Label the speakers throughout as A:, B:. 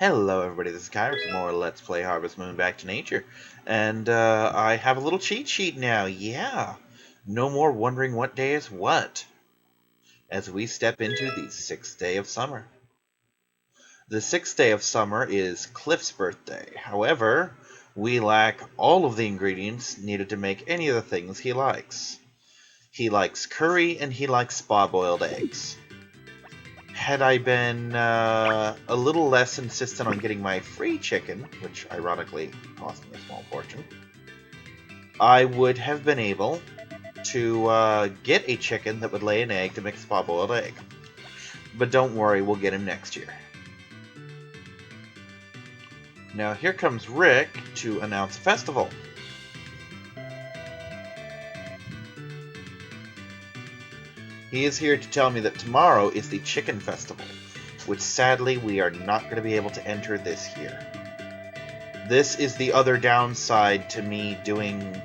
A: Hello everybody, this is Kyra for more Let's Play Harvest Moon Back to Nature. And I have a little cheat sheet now, yeah. No more wondering what day is what, as we step into the 6th day of summer. The 6th day of summer is Cliff's birthday. However, we lack all of the ingredients needed to make any of the things he likes. He likes curry and he likes spa-boiled eggs. Had I been a little less insistent on getting my free chicken, which ironically cost me a small fortune, I would have been able to get a chicken that would lay an egg to make a spot-boiled egg. But don't worry, we'll get him next year. Now here comes Rick to announce a festival. He is here to tell me that tomorrow is the Chicken Festival, which sadly we are not going to be able to enter this year. This is the other downside to me doing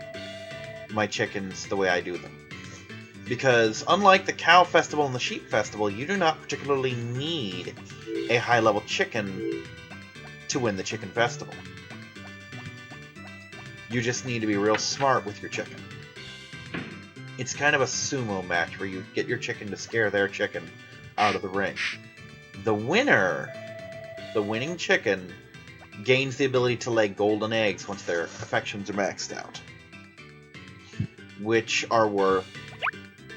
A: my chickens the way I do them. Because unlike the Cow Festival and the Sheep Festival, you do not particularly need a high-level chicken to win the Chicken Festival. You just need to be real smart with your chicken. It's kind of a sumo match where you get your chicken to scare their chicken out of the ring. The winner, the winning chicken, gains the ability to lay golden eggs once their affections are maxed out, which are worth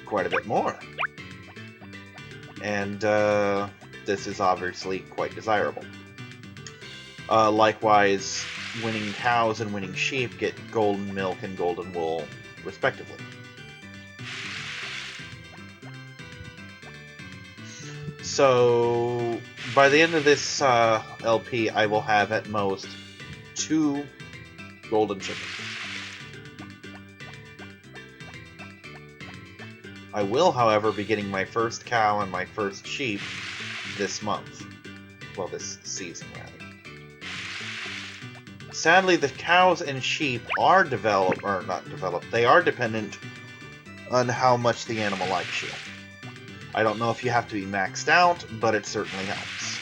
A: quite a bit more. And this is obviously quite desirable. Likewise, winning cows and winning sheep get golden milk and golden wool, respectively. So, by the end of this LP, I will have at most 2 golden chickens. I will, however, be getting my first cow and my first sheep this month. Well, this season, rather. Sadly, the cows and sheep are they are dependent on how much the animal likes you. I don't know if you have to be maxed out, but it certainly helps.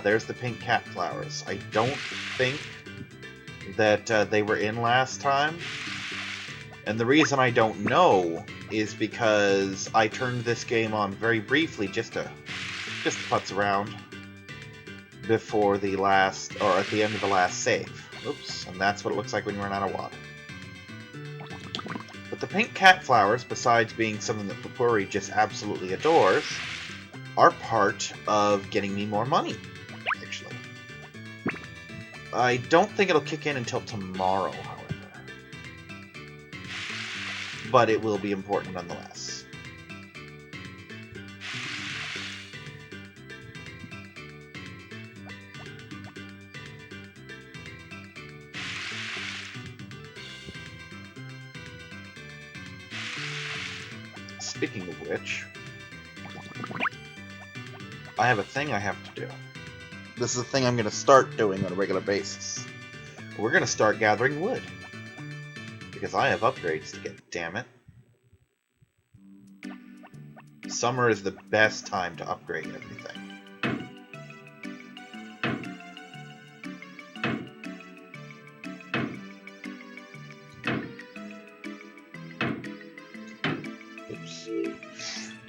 A: There's the pink cat flowers. I don't think that they were in last time. And the reason I don't know is because I turned this game on very briefly just to putz around before the last, or at the end of the last save. Oops, and that's what it looks like when you run out of water. But the pink cat flowers, besides being something that Papuri just absolutely adores, are part of getting me more money, actually. I don't think it'll kick in until tomorrow, however. But it will be important nonetheless. Speaking of which, I have a thing I have to do. This is a thing I'm going to start doing on a regular basis. We're going to start gathering wood. Because I have upgrades to get, damn it. Summer is the best time to upgrade everything. Oops.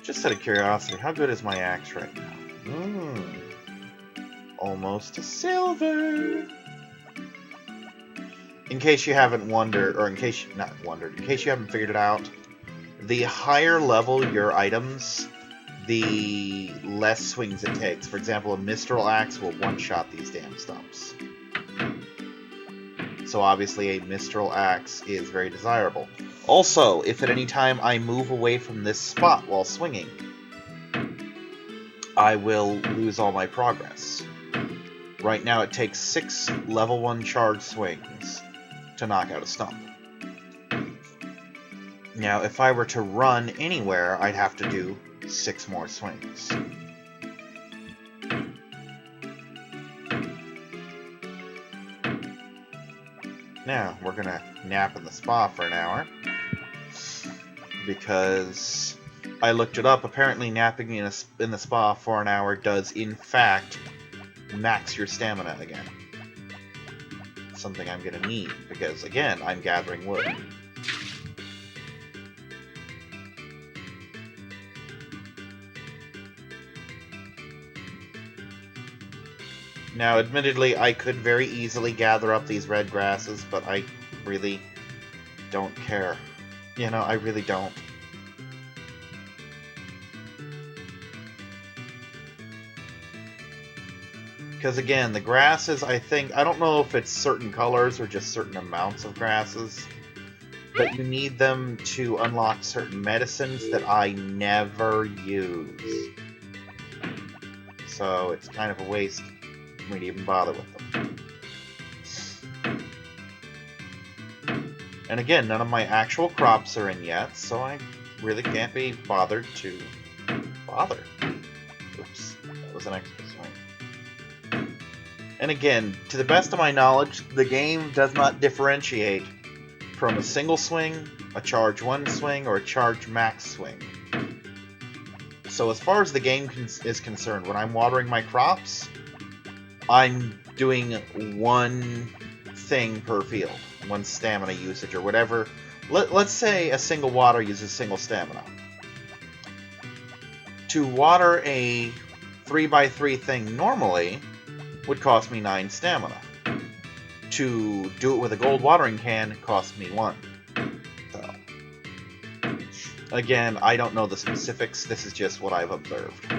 A: Just out of curiosity, how good is my axe right now? Almost a silver. In case you haven't wondered, or in case you haven't figured it out, the higher level your items, the less swings it takes. For example, a Mistral axe will one-shot these damn stumps. So obviously a Mistral axe is very desirable. Also, if at any time I move away from this spot while swinging, I will lose all my progress. Right now it takes 6 level 1 charge swings to knock out a stump. Now, if I were to run anywhere, I'd have to do 6 more swings. Now, we're gonna nap in the spa for an hour, because I looked it up. Apparently, napping in the spa for an hour does, in fact, max your stamina again. Something I'm going to need, because, again, I'm gathering wood. Now, admittedly, I could very easily gather up these red grasses, but I really don't care. You know, I really don't. Because, again, the grasses, I don't know if it's certain colors or just certain amounts of grasses, but you need them to unlock certain medicines that I never use. So it's kind of a waste for me to even bother with them. And again, none of my actual crops are in yet, so I really can't be bothered to bother. Oops, that was an extra swing. And again, to the best of my knowledge, the game does not differentiate from a single swing, a charge 1 swing, or a charge max swing. So as far as the game is concerned, when I'm watering my crops, I'm doing one thing per field, one stamina usage or whatever. Let's say a single water uses single stamina. To water a 3x3 thing normally would cost me 9 stamina. To do it with a gold watering can costs me 1. So, again, I don't know the specifics, this is just what I've observed.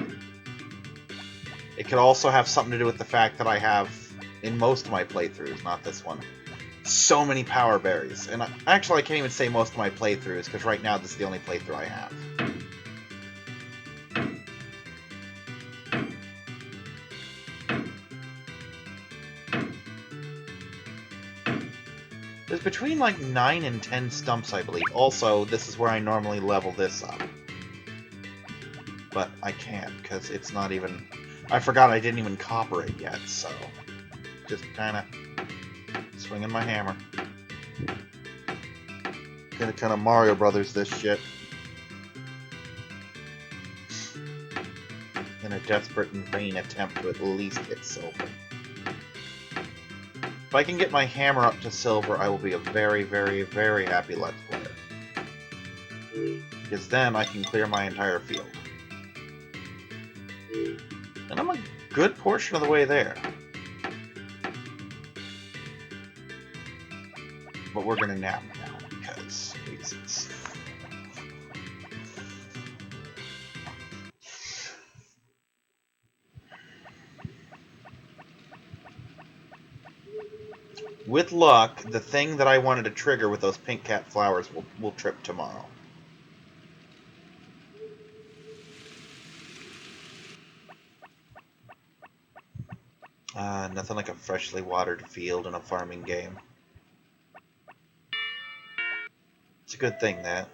A: It could also have something to do with the fact that I have, in most of my playthroughs, not this one, so many power berries. And actually, I can't even say most of my playthroughs, because right now this is the only playthrough I have. There's between like 9 and 10 stumps, I believe. Also, this is where I normally level this up. But I can't, because it's not even... I forgot I didn't even copper it yet, so... Just kinda... swinging my hammer. Gonna kinda Mario Brothers this shit. In a desperate and vain attempt to at least hit silver. If I can get my hammer up to silver, I will be a very, very, very happy Let's Player. Because then I can clear my entire field. And I'm a good portion of the way there. But we're gonna nap now, because reasons. With luck, the thing that I wanted to trigger with those pink cat flowers will trip tomorrow. Nothing like a freshly watered field in a farming game. It's a good thing, that.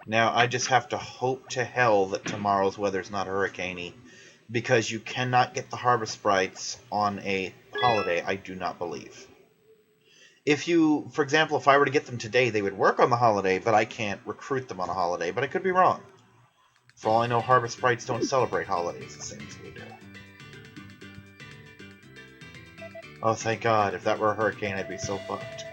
A: Now, I just have to hope to hell that tomorrow's weather's not hurricaney, because you cannot get the harvest sprites on a holiday, I do not believe. If you, for example, if I were to get them today, they would work on the holiday, but I can't recruit them on a holiday, but I could be wrong. For all I know, harvest sprites don't celebrate holidays the same as we do. Oh, thank God. If that were a hurricane, I'd be so fucked.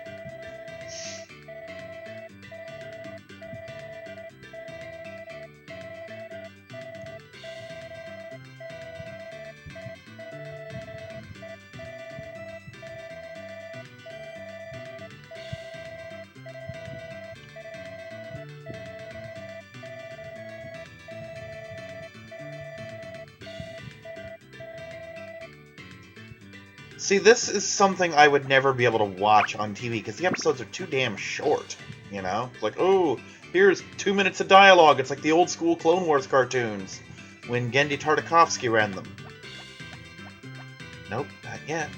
A: See, this is something I would never be able to watch on TV, because the episodes are too damn short, you know? It's like, oh, here's 2 minutes of dialogue. It's like the old school Clone Wars cartoons, when Genndy Tartakovsky ran them. Nope, not yet.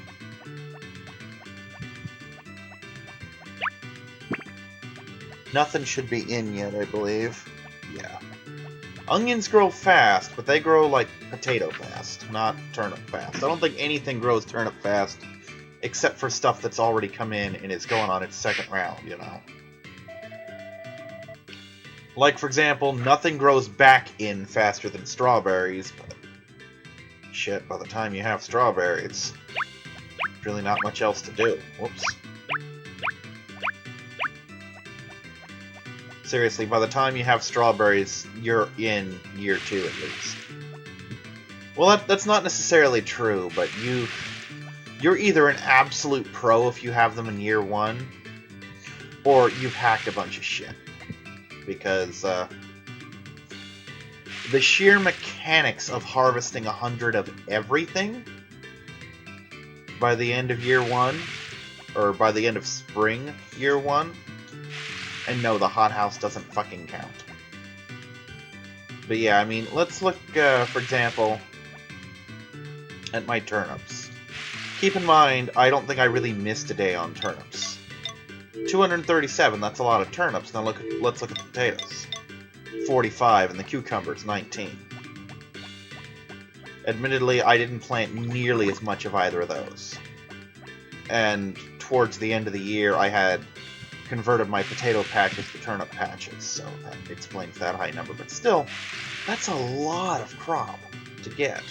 A: Nothing should be in yet, I believe. Yeah. Onions grow fast, but they grow like potato fast, not turnip fast. I don't think anything grows turnip fast, except for stuff that's already come in and is going on its second round, you know. Like, for example, nothing grows back in faster than strawberries, but shit, by the time you have strawberries, really not much else to do. Whoops. Seriously, by the time you have strawberries, you're in year 2 at least. Well, that's not necessarily true, but you're either an absolute pro if you have them in year 1, or you've hacked a bunch of shit. Because the sheer mechanics of harvesting 100 of everything by the end of year 1, or by the end of spring year 1, and no, the hothouse doesn't fucking count. But yeah, I mean, let's look, for example, at my turnips. Keep in mind, I don't think I really missed a day on turnips. 237, that's a lot of turnips. Now let's look at the potatoes. 45, and the cucumbers, 19. Admittedly, I didn't plant nearly as much of either of those. And towards the end of the year, I had converted my potato patches to turnip patches, so that explains that high number. But still, that's a lot of crop to get.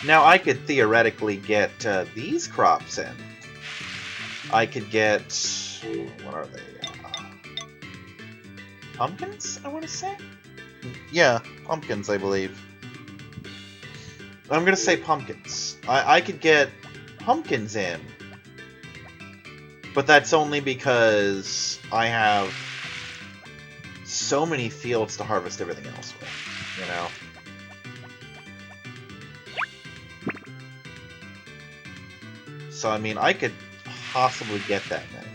A: Now, I could theoretically get these crops in. I could get... what are they? Pumpkins, I want to say? Yeah, pumpkins, I believe. I'm going to say pumpkins. I could get pumpkins in. But that's only because I have so many fields to harvest everything else with, you know? So, I mean, I could possibly get that many.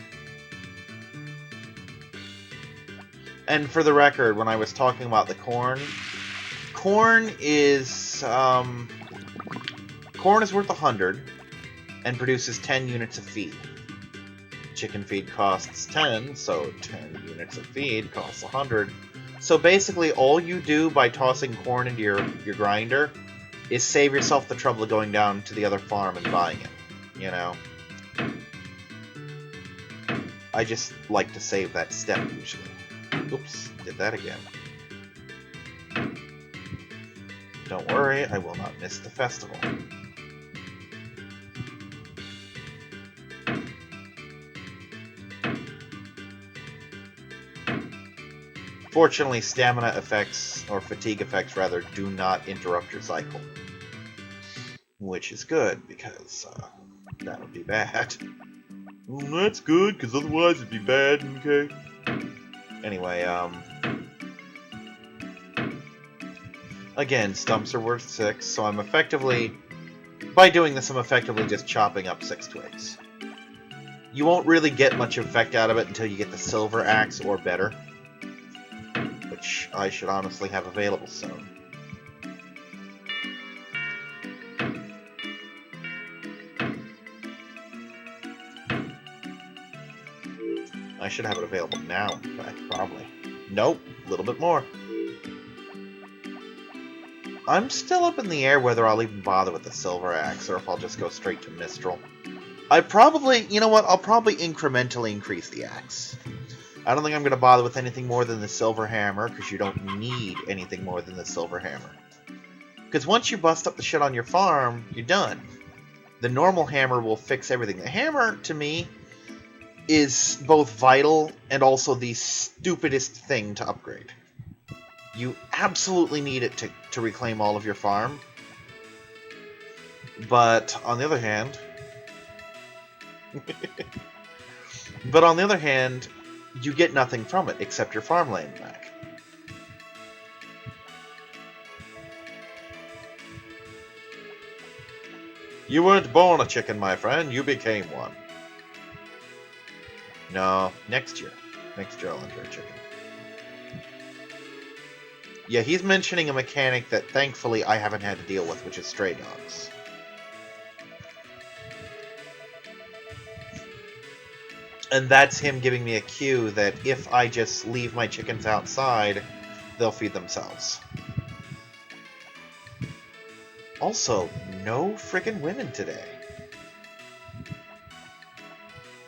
A: And for the record, when I was talking about the corn is worth 100 and produces 10 units of feed. Chicken feed costs 10, so 10 units of feed costs 100. So basically, all you do by tossing corn into your grinder is save yourself the trouble of going down to the other farm and buying it, you know? I just like to save that step, usually. Oops, did that again. Don't worry, I will not miss the festival. Fortunately, stamina effects, or fatigue effects rather, do not interrupt your cycle. Which is good, because that would be bad. Well, that's good, because otherwise it'd be bad, okay? Anyway, again, stumps are worth 6, so I'm effectively... By doing this, I'm effectively just chopping up 6 twigs. You won't really get much effect out of it until you get the silver axe or better. Which I should honestly have available soon. I should have it available now, in fact, probably. Nope, a little bit more. I'm still up in the air whether I'll even bother with the silver axe, or if I'll just go straight to Mistral. You know what, I'll probably incrementally increase the axe. I don't think I'm going to bother with anything more than the silver hammer, because you don't need anything more than the silver hammer. Because once you bust up the shit on your farm, you're done. The normal hammer will fix everything. The hammer, to me, is both vital and also the stupidest thing to upgrade. You absolutely need it to reclaim all of your farm. But on the other hand... you get nothing from it except your farmland back. You weren't born a chicken, my friend. You became one. No, next year. Next year I'll enter a chicken. Yeah, he's mentioning a mechanic that thankfully I haven't had to deal with, which is stray dogs. And that's him giving me a cue that if I just leave my chickens outside, they'll feed themselves. Also, no frickin' women today.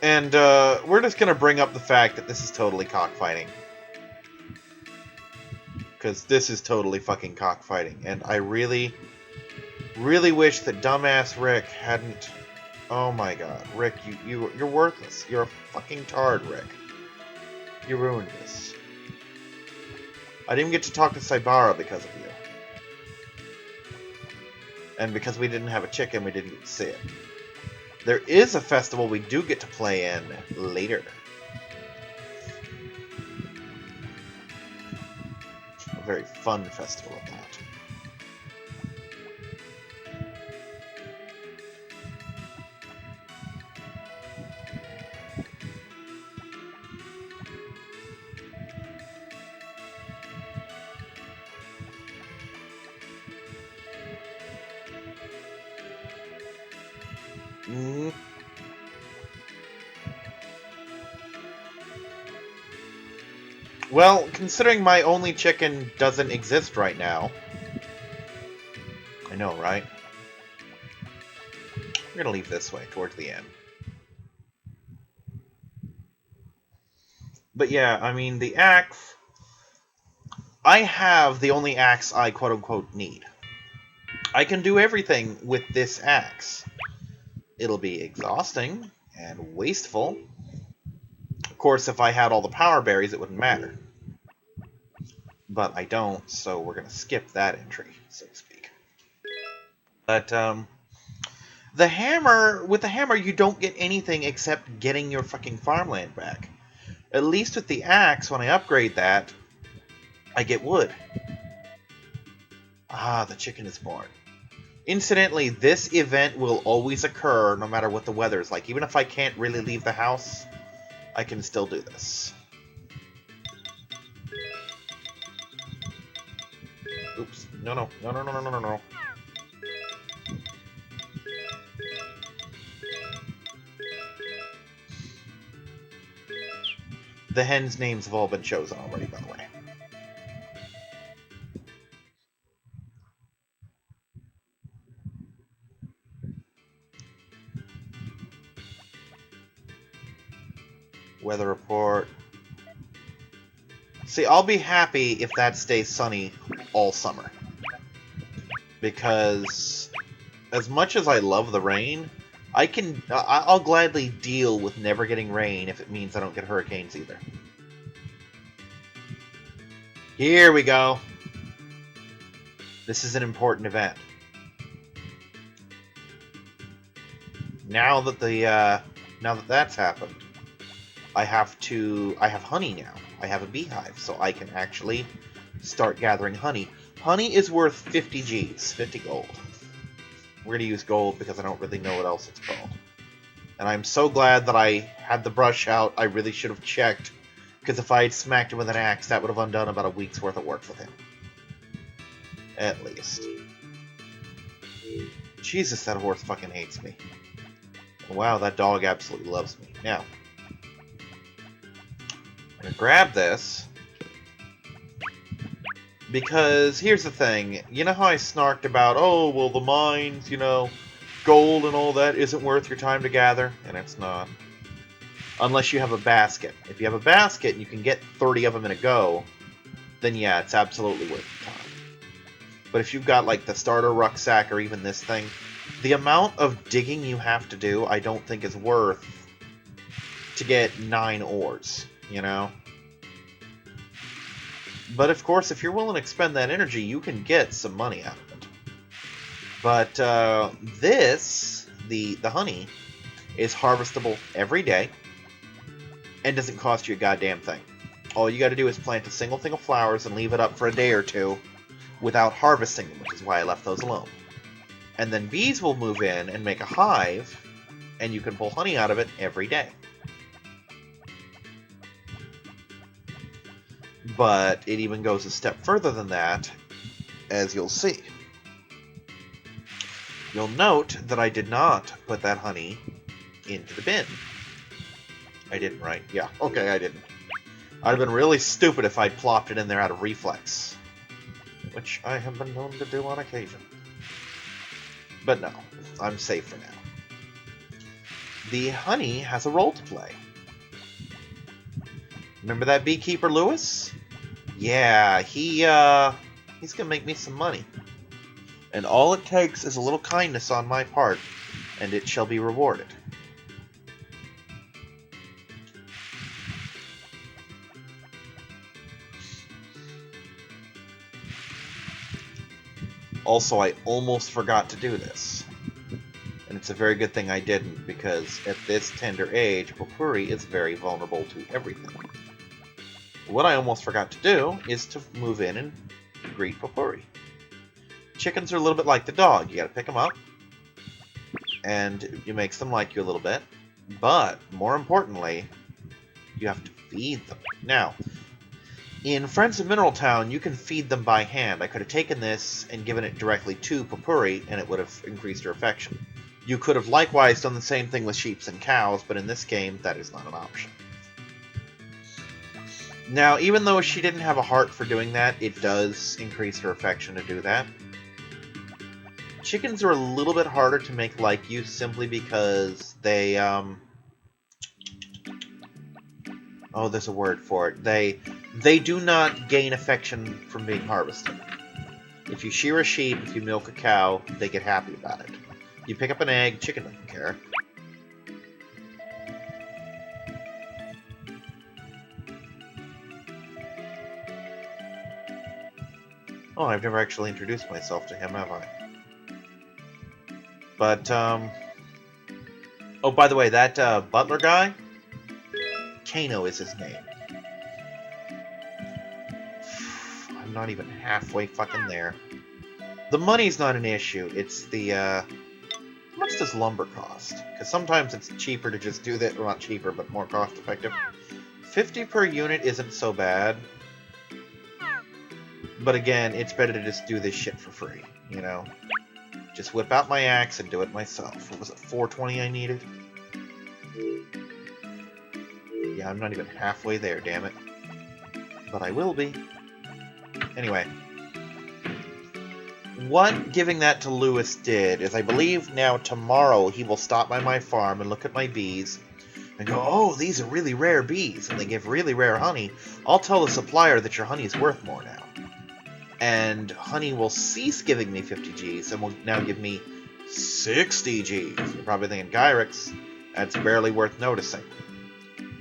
A: And we're just going to bring up the fact that this is totally cockfighting. Because this is totally fucking cockfighting. And I really, really wish that dumbass Rick hadn't... Oh my god. Rick, you're worthless. You're a fucking tard, Rick. You ruined this. I didn't get to talk to Saibara because of you. And because we didn't have a chicken, we didn't get to see it. There is a festival we do get to play in later. A very fun festival at that. Mm. Well, considering my only chicken doesn't exist right now. I know, right? We're gonna leave this way, towards the end. But yeah, I mean, the axe... I have the only axe I quote-unquote need. I can do everything with this axe. It'll be exhausting and wasteful. Of course, if I had all the power berries, it wouldn't matter. But I don't, so we're going to skip that entry, so to speak. But, the hammer... With the hammer, you don't get anything except getting your fucking farmland back. At least with the axe, when I upgrade that, I get wood. Ah, the chicken is born. Incidentally, this event will always occur no matter what the weather is like. Even if I can't really leave the house, I can still do this. Oops. No, no. No, no, no, no, no, no. The hens' names have all been chosen already, by the way. Weather report. See, I'll be happy if that stays sunny all summer. Because as much as I love the rain, I'll gladly deal with never getting rain if it means I don't get hurricanes either. Here we go. This is an important event. Now that that's happened, I have honey now. I have a beehive, so I can actually start gathering honey. Honey is worth 50 Gs, 50 gold. We're gonna use gold because I don't really know what else it's called. And I'm so glad that I had the brush out. I really should have checked, because if I had smacked him with an axe, that would have undone about a week's worth of work with him. At least. Jesus, that horse fucking hates me. Wow, that dog absolutely loves me. Now, I'm gonna grab this, because here's the thing. You know how I snarked about, oh, well, the mines, you know, gold and all that isn't worth your time to gather? And it's not. Unless you have a basket. If you have a basket and you can get 30 of them in a go, then yeah, it's absolutely worth your time. But if you've got, like, the starter rucksack or even this thing, the amount of digging you have to do, I don't think is worth to get 9 ores, you know? But, of course, if you're willing to expend that energy, you can get some money out of it. But, the honey, is harvestable every day, and doesn't cost you a goddamn thing. All you gotta do is plant a single thing of flowers and leave it up for a day or two without harvesting them, which is why I left those alone. And then bees will move in and make a hive, and you can pull honey out of it every day. But it even goes a step further than that, as you'll see. You'll note that I did not put that honey into the bin. I didn't, right? Yeah, okay, I didn't. I'd have been really stupid if I'd plopped it in there out of reflex. Which I have been known to do on occasion. But no, I'm safe for now. the honey has a role to play. Remember that beekeeper, Lewis? Yeah, he's gonna make me some money. And all it takes is a little kindness on my part, and it shall be rewarded. Also, I almost forgot to do this. And it's a very good thing I didn't, because at this tender age, Popuri is very vulnerable to everything. What I almost forgot to do is to move in and greet Popuri. Chickens are a little bit like the dog. You gotta pick them up, and it makes them like you a little bit. But, more importantly, you have to feed them. Now, in Friends of Mineral Town, you can feed them by hand. I could have taken this and given it directly to Popuri, and it would have increased her affection. You could have likewise done the same thing with sheep and cows, but in this game, that is not an option. Now, even though she didn't have a heart for doing that, it does increase her affection to do that. Chickens are a little bit harder to make like you, simply because they, oh, there's a word for it. They do not gain affection from being harvested. If you shear a sheep, if you milk a cow, they get happy about it. You pick up an egg, chicken doesn't care. Oh, I've never actually introduced myself to him, have I? But, oh, by the way, that butler guy, Kano is his name. I'm not even halfway fucking there. The money's not an issue, it's the, how much does lumber cost? Because sometimes it's cheaper to just do that, well, not cheaper, but more cost-effective. 50 per unit isn't so bad. But again, it's better to just do this shit for free, you know? Just whip out my axe and do it myself. What was it, 420 I needed? Yeah, I'm not even halfway there, damn it. But I will be. Anyway. What giving that to Lewis did is, I believe now tomorrow he will stop by my farm and look at my bees and go, oh, these are really rare bees, and they give really rare honey. I'll tell the supplier that your honey is worth more now. And honey will cease giving me 50 Gs and will now give me 60 Gs. You're probably thinking, Gyrex, that's barely worth noticing.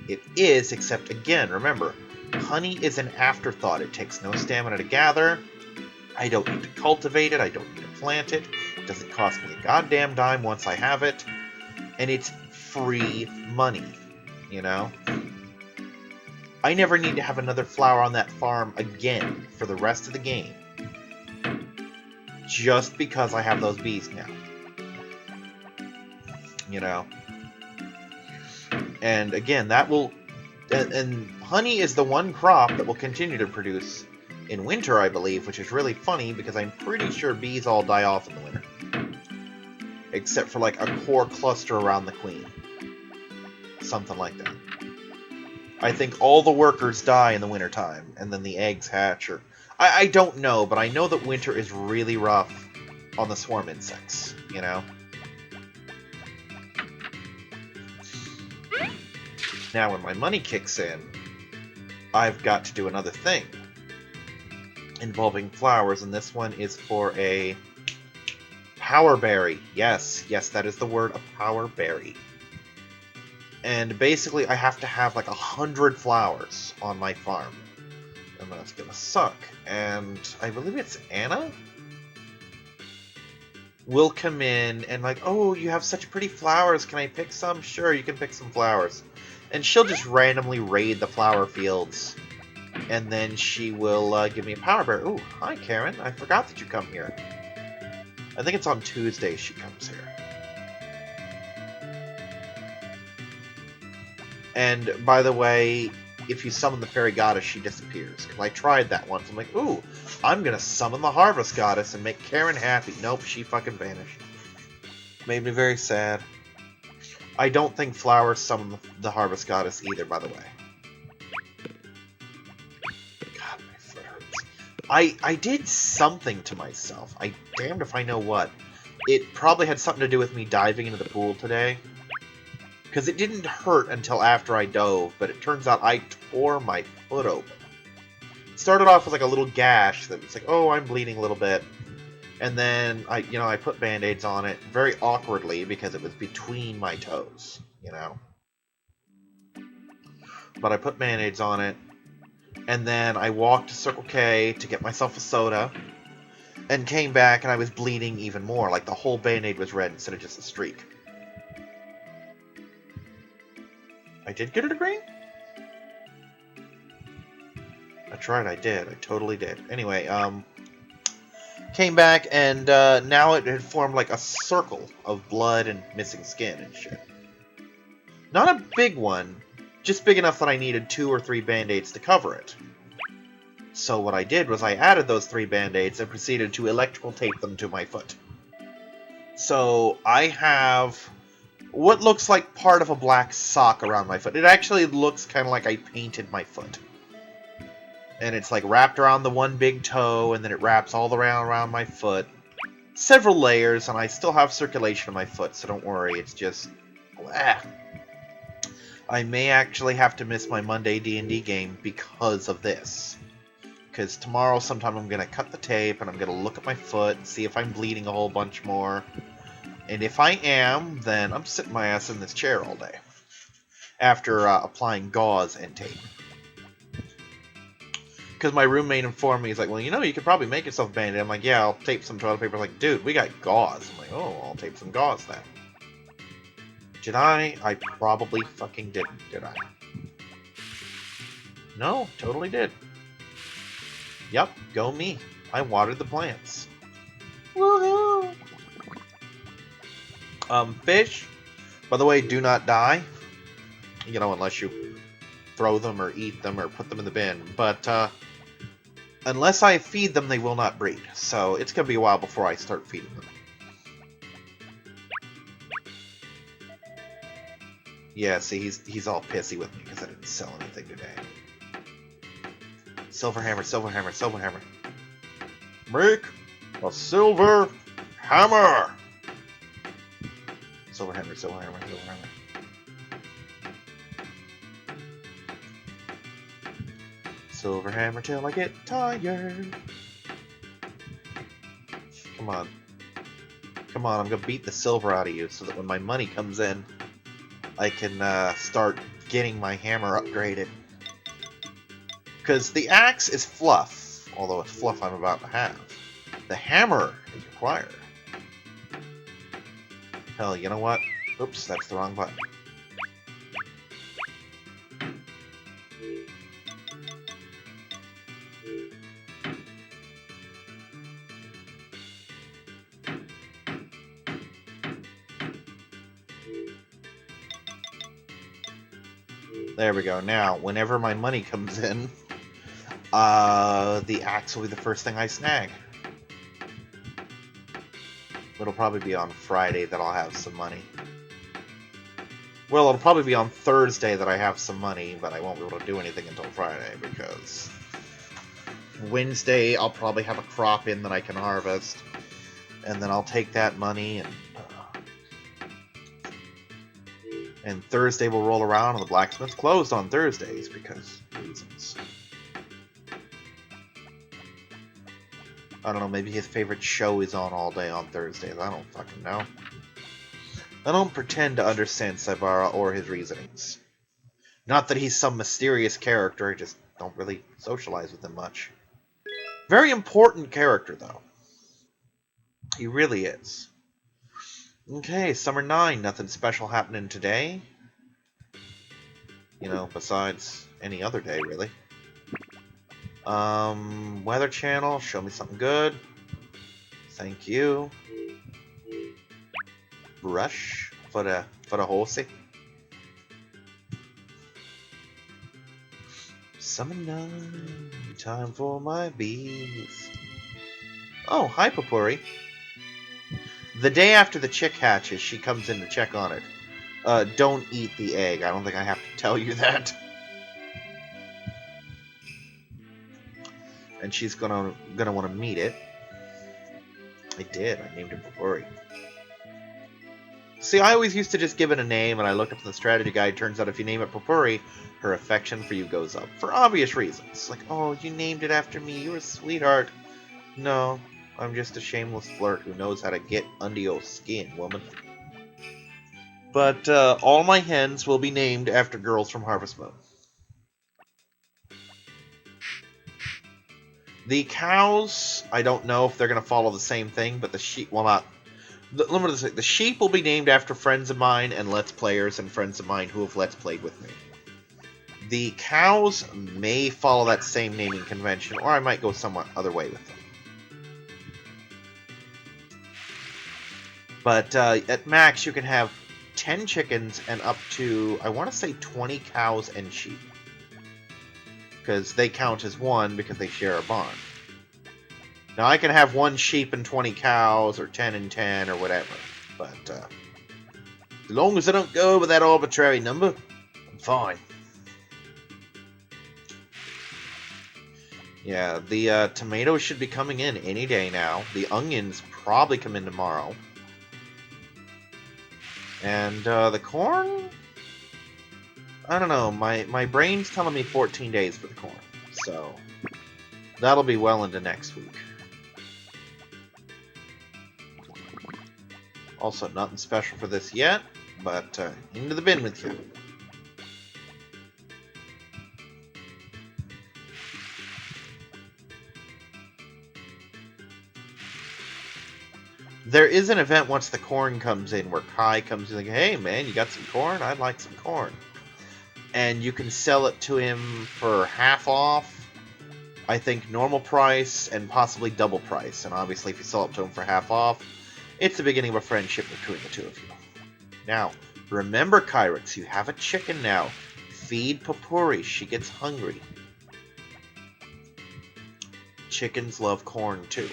A: It is, except again, remember, honey is an afterthought. It takes no stamina to gather. I don't need to cultivate it. I don't need to plant it. It doesn't cost me a goddamn dime once I have it. And it's free money, you know? I never need to have another flower on that farm again for the rest of the game. Just because I have those bees now. You know? And again, that will... And honey is the one crop that will continue to produce in winter, I believe, which is really funny because I'm pretty sure bees all die off in the winter. Except for like a core cluster around the queen. Something like that. I think all the workers die in the wintertime, and then the eggs hatch, or... I don't know, but I know that winter is really rough on the swarm insects, you know? Now, when my money kicks in, I've got to do another thing involving flowers, and this one is for a power berry. Yes, that is the word, a power berry. And basically, I have to have like 100 flowers on my farm. And that's gonna suck. And I believe it's Anna? Will come in and like, oh, you have such pretty flowers. Can I pick some? Sure, you can pick some flowers. And she'll just randomly raid the flower fields. And then she will give me a power berry. Ooh, hi, Karen. I forgot that you come here. I think it's on Tuesday she comes here. And, by the way, if you summon the fairy goddess, she disappears. Because I tried that once. I'm like, ooh, I'm going to summon the harvest goddess and make Karen happy. Nope, she fucking vanished. Made me very sad. I don't think flowers summon the harvest goddess either, by the way. God, my foot hurts. I did something to myself. I damned if I know what. It probably had something to do with me diving into the pool today. Because it didn't hurt until after I dove, but it turns out I tore my foot open. It started off with like a little gash that was like, oh, I'm bleeding a little bit. And then I put band-aids on it very awkwardly because it was between my toes, But I put band-aids on it, and then I walked to Circle K to get myself a soda, and came back and I was bleeding even more. Like the whole band-aid was red instead of just a streak. I did get it a green? That's right, I did. I totally did. Anyway, came back and now it had formed like a circle of blood and missing skin and shit. Not a big one, just big enough that I needed 2 or 3 band-aids to cover it. So what I did was I added those 3 band-aids and proceeded to electrical tape them to my foot. So I have what looks like part of a black sock around my foot. It actually looks kind of like I painted my foot. And it's like wrapped around the one big toe, and then it wraps all around my foot. Several layers, and I still have circulation in my foot, so don't worry, it's just... I may actually have to miss my Monday D&D game because of this. Because tomorrow sometime I'm going to cut the tape, and I'm going to look at my foot and see if I'm bleeding a whole bunch more. And if I am, then I'm sitting my ass in this chair all day. After applying gauze and tape. Because my roommate informed me, he's like, well, you could probably make yourself a band-aid. I'm like, yeah, I'll tape some toilet paper. Like, dude, we got gauze. I'm like, oh, I'll tape some gauze then. Did I? I probably fucking didn't, did I? No, totally did. Yep, go me. I watered the plants. Woohoo! Fish, by the way, do not die. Unless you throw them or eat them or put them in the bin. But, unless I feed them, they will not breed. So it's going to be a while before I start feeding them. Yeah, see, he's all pissy with me because I didn't sell anything today. Silver hammer, silver hammer, silver hammer. Make a silver hammer! Silver hammer, silver hammer, silver hammer. Silver hammer till I get tired. Come on. Come on, I'm gonna beat the silver out of you so that when my money comes in, I can start getting my hammer upgraded. Because the axe is fluff, although it's fluff I'm about to have. The hammer is required. Hell, you know what? Oops, that's the wrong button. There we go. Now, whenever my money comes in, the axe will be the first thing I snag. It'll probably be on Friday that I'll have some money. Well, it'll probably be on Thursday that I have some money, but I won't be able to do anything until Friday, because Wednesday I'll probably have a crop in that I can harvest, and then I'll take that money, and Thursday will roll around, and the blacksmith's closed on Thursdays, because reasons. I don't know, maybe his favorite show is on all day on Thursdays. I don't fucking know. I don't pretend to understand Saibara or his reasonings. Not that he's some mysterious character, I just don't really socialize with him much. Very important character, though. He really is. Okay, Summer 9, nothing special happening today. Besides any other day, really. Weather Channel, show me something good. Thank you. Brush for the horsey. Summer 9, time for my bees. Oh, hi, Papuri. The day after the chick hatches, she comes in to check on it. Don't eat the egg. I don't think I have to tell you that. And she's gonna want to meet it. I did. I named it Papuri. See, I always used to just give it a name, and I looked up in the strategy guide. Turns out if you name it Purpuri, her affection for you goes up. For obvious reasons. Like, oh, you named it after me. You're a sweetheart. No, I'm just a shameless flirt who knows how to get under your skin, woman. But all my hens will be named after girls from Harvest Moon. The cows, I don't know if they're going to follow the same thing, but the sheep, well, not. Let me say, the sheep will be named after friends of mine and Let's Players and friends of mine who have Let's Played with me. The cows may follow that same naming convention, or I might go somewhat other way with them. But at max, you can have 10 chickens and up to, I want to say 20 cows and sheep. Because they count as one because they share a barn. Now, I can have 1 sheep and 20 cows, or 10 and 10, or whatever. But as long as I don't go over that arbitrary number, I'm fine. Yeah, the tomatoes should be coming in any day now. The onions probably come in tomorrow. And the corn? I don't know. My brain's telling me 14 days for the corn. So that'll be well into next week. Also, nothing special for this yet, but into the bin with you. There is an event once the corn comes in where Kai comes in like, hey man, you got some corn? I'd like some corn. And you can sell it to him for half off, I think normal price, and possibly double price. And obviously if you sell it to him for half off, it's the beginning of a friendship between the two of you. Now, remember Kyrix, you have a chicken now. Feed Purpuri, she gets hungry. Chickens love corn too.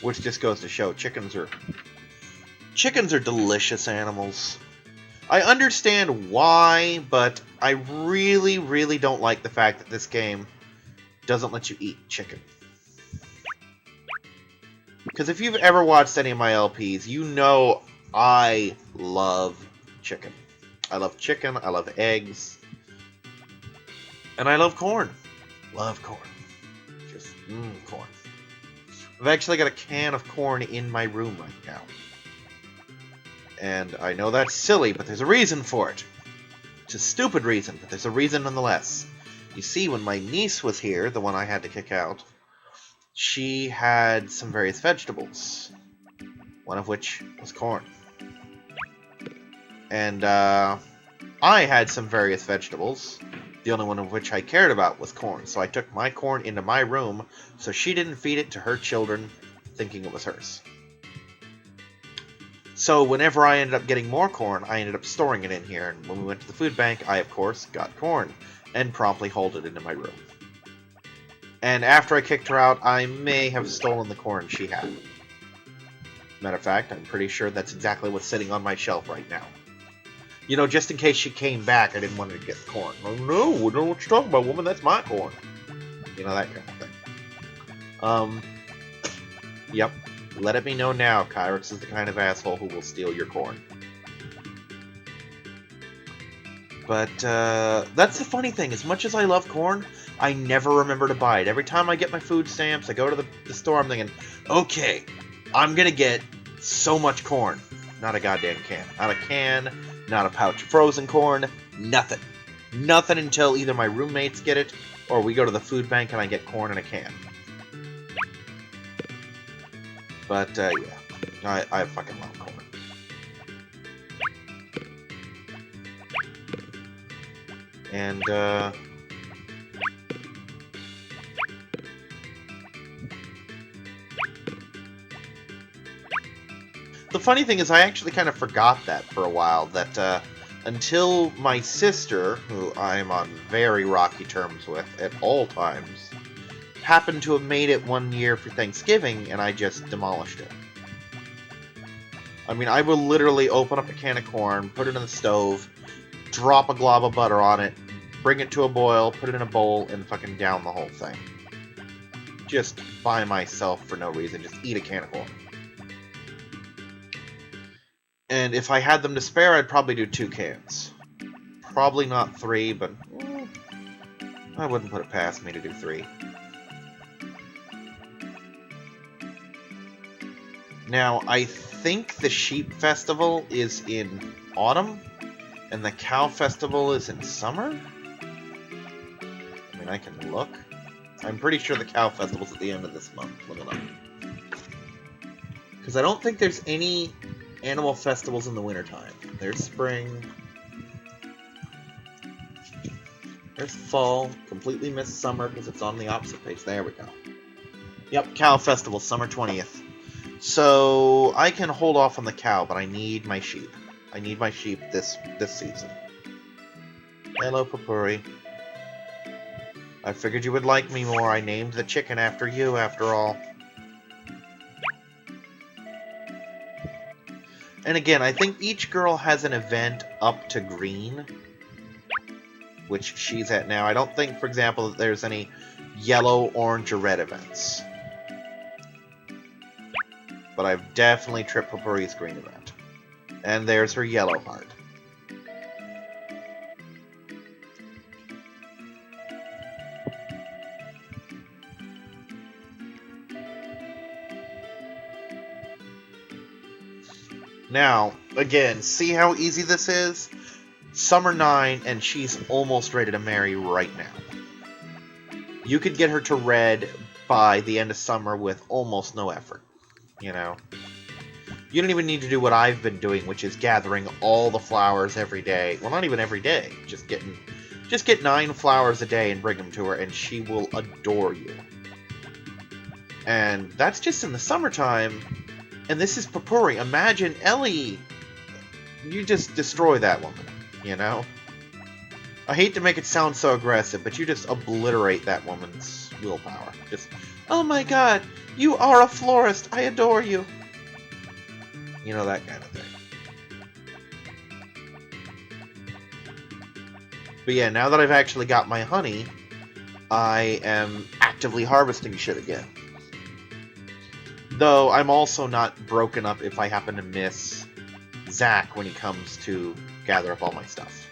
A: Which just goes to show chickens are delicious animals. I understand why, but I really, really don't like the fact that this game doesn't let you eat chicken. Because if you've ever watched any of my LPs, you know I love chicken. I love chicken, I love eggs, and I love corn. Love corn. Just, corn. I've actually got a can of corn in my room right now. And I know that's silly, but there's a reason for it. It's a stupid reason, but there's a reason nonetheless. You see, when my niece was here, the one I had to kick out, she had some various vegetables. One of which was corn. And I had some various vegetables. The only one of which I cared about was corn. So I took my corn into my room so she didn't feed it to her children thinking it was hers. So whenever I ended up getting more corn, I ended up storing it in here. And when we went to the food bank, I, of course, got corn and promptly hauled it into my room. And after I kicked her out, I may have stolen the corn she had. Matter of fact, I'm pretty sure that's exactly what's sitting on my shelf right now. You know, just in case she came back, I didn't want her to get the corn. Oh, no, we don't know what you're talking about, woman. That's my corn. You know, that kind of thing. Yep. Let it be known now, Kyrix is the kind of asshole who will steal your corn. But, that's the funny thing. As much as I love corn, I never remember to buy it. Every time I get my food stamps, I go to the store, I'm thinking, okay, I'm gonna get so much corn. Not a goddamn can. Not a can, not a pouch of frozen corn, nothing. Nothing until either my roommates get it, or we go to the food bank and I get corn in a can. But, yeah, I fucking love corn. And, the funny thing is I actually kind of forgot that for a while, that, until my sister, who I'm on very rocky terms with at all times, happened to have made it one year for Thanksgiving, and I just demolished it. I mean, I will literally open up a can of corn, put it in the stove, drop a glob of butter on it, bring it to a boil, put it in a bowl, and fucking down the whole thing. Just by myself for no reason. Just eat a can of corn. And if I had them to spare, I'd probably do 2 cans. Probably not 3, but I wouldn't put it past me to do 3. Now, I think the Sheep Festival is in autumn, and the Cow Festival is in summer? I mean, I can look. I'm pretty sure the Cow Festival's at the end of this month. Look it up. Because I don't think there's any animal festivals in the wintertime. There's spring. There's fall. Completely missed summer because it's on the opposite page. There we go. Yep, Cow Festival, summer 20th. So I can hold off on the cow, but I need my sheep. I need my sheep this season. Hello, Papuri. I figured you would like me more. I named the chicken after you, after all. And again, I think each girl has an event up to green, which she's at now. I don't think, for example, that there's any yellow, orange, or red events. But I've definitely tripped Papuri's green event. And there's her yellow heart. Now, again, see how easy this is? Summer 9, and she's almost ready to marry right now. You could get her to red by the end of summer with almost no effort, you know? You don't even need to do what I've been doing, which is gathering all the flowers every day. Well, not even every day. Just get 9 flowers a day and bring them to her, and she will adore you. And that's just in the summertime. And this is Papuri. Imagine Ellie. You just destroy that woman, you know? I hate to make it sound so aggressive, but you just obliterate that woman's willpower. Just, oh my god, you are a florist. I adore you. You know, that kind of thing. But yeah, now that I've actually got my honey, I am actively harvesting shit again. Though I'm also not broken up if I happen to miss Zach when he comes to gather up all my stuff.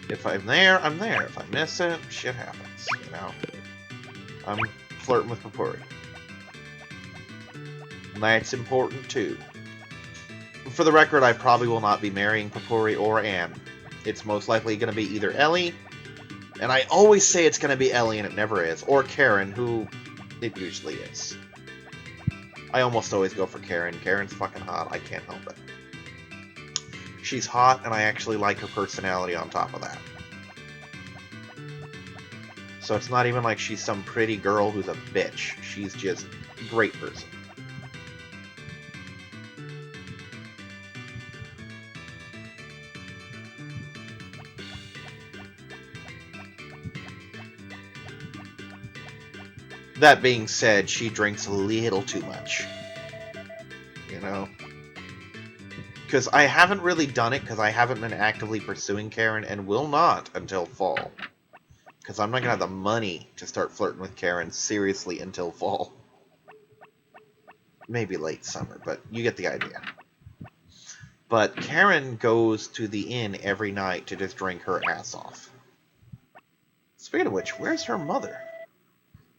A: If I'm there, I'm there. If I miss it, shit happens, you know? I'm flirting with Papuri. And that's important too. For the record, I probably will not be marrying Papuri or Anne. It's most likely going to be either Ellie, and I always say it's going to be Ellie and it never is, or Karen, who it usually is. I almost always go for Karen. Karen's fucking hot. I can't help it. She's hot, and I actually like her personality on top of that. So it's not even like she's some pretty girl who's a bitch. She's just a great person. That being said, she drinks a little too much. You know? Because I haven't really done it, because I haven't been actively pursuing Karen, and will not until fall. Because I'm not going to have the money to start flirting with Karen seriously until fall. Maybe late summer, but you get the idea. But Karen goes to the inn every night to just drink her ass off. Speaking of which, where's her mother?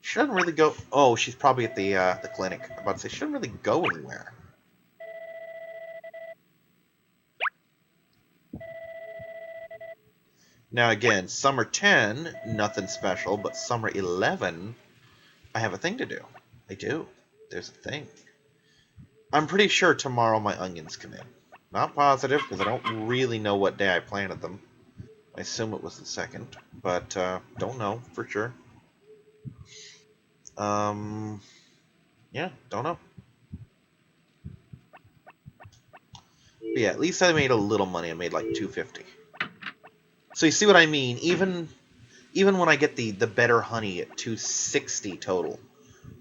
A: She doesn't really go... Oh, she's probably at the clinic. I'm about to say, she doesn't really go anywhere. Now again, summer 10, nothing special, but summer 11, I have a thing to do. I do. There's a thing. I'm pretty sure tomorrow my onions come in. Not positive, because I don't really know what day I planted them. I assume it was the 2nd, but don't know for sure. Yeah, don't know. But yeah, at least I made a little money. I made like $250. So you see what I mean? Even when I get the better honey at $260 total,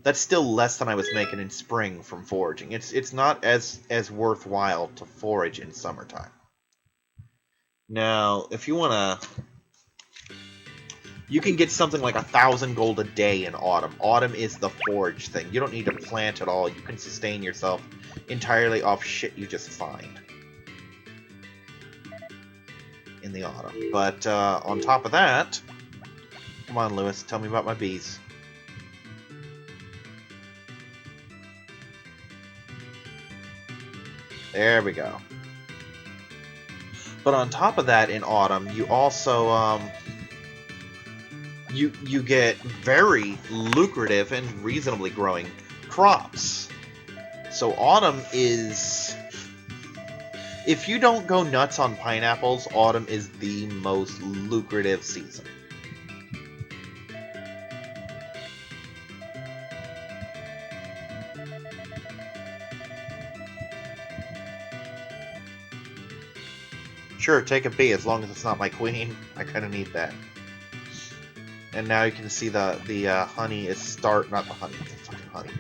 A: that's still less than I was making in spring from foraging. It's not as worthwhile to forage in summertime. Now, if you want to You can get something like 1,000 gold a day in autumn. Autumn is the forage thing. You don't need to plant at all. You can sustain yourself entirely off shit you just find in the autumn. But on top of that, come on, Lewis, tell me about my bees. There we go. But on top of that, in autumn, you also you get very lucrative and reasonably growing crops. So autumn is, if you don't go nuts on pineapples, autumn is the most lucrative season. Sure, take a bee, as long as it's not my queen. I kind of need that. And now you can see the honey is not the honey, the fucking honey.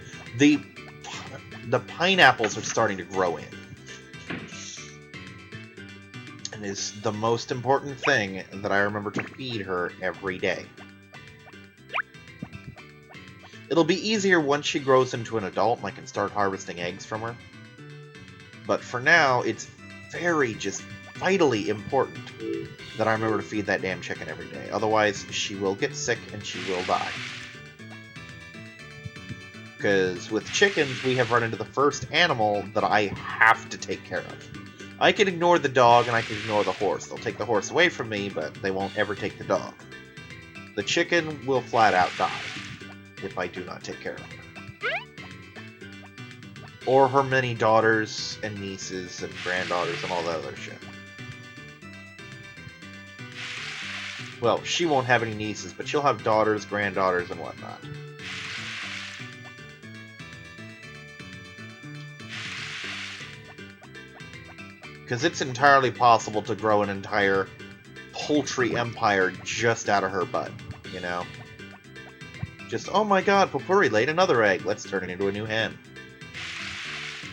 A: The pineapples are starting to grow in. And is the most important thing that I remember to feed her every day. It'll be easier once she grows into an adult and I can start harvesting eggs from her. But for now, it's very just vitally important that I remember to feed that damn chicken every day. Otherwise, she will get sick and she will die. Because with chickens, we have run into the first animal that I have to take care of. I can ignore the dog and I can ignore the horse. They'll take the horse away from me, but they won't ever take the dog. The chicken will flat out die if I do not take care of her. Or her many daughters and nieces and granddaughters and all that other shit. Well, she won't have any nieces, but she'll have daughters, granddaughters, and whatnot. Because it's entirely possible to grow an entire poultry empire just out of her butt, you know? Just, oh my god, Popuri laid another egg, let's turn it into a new hen.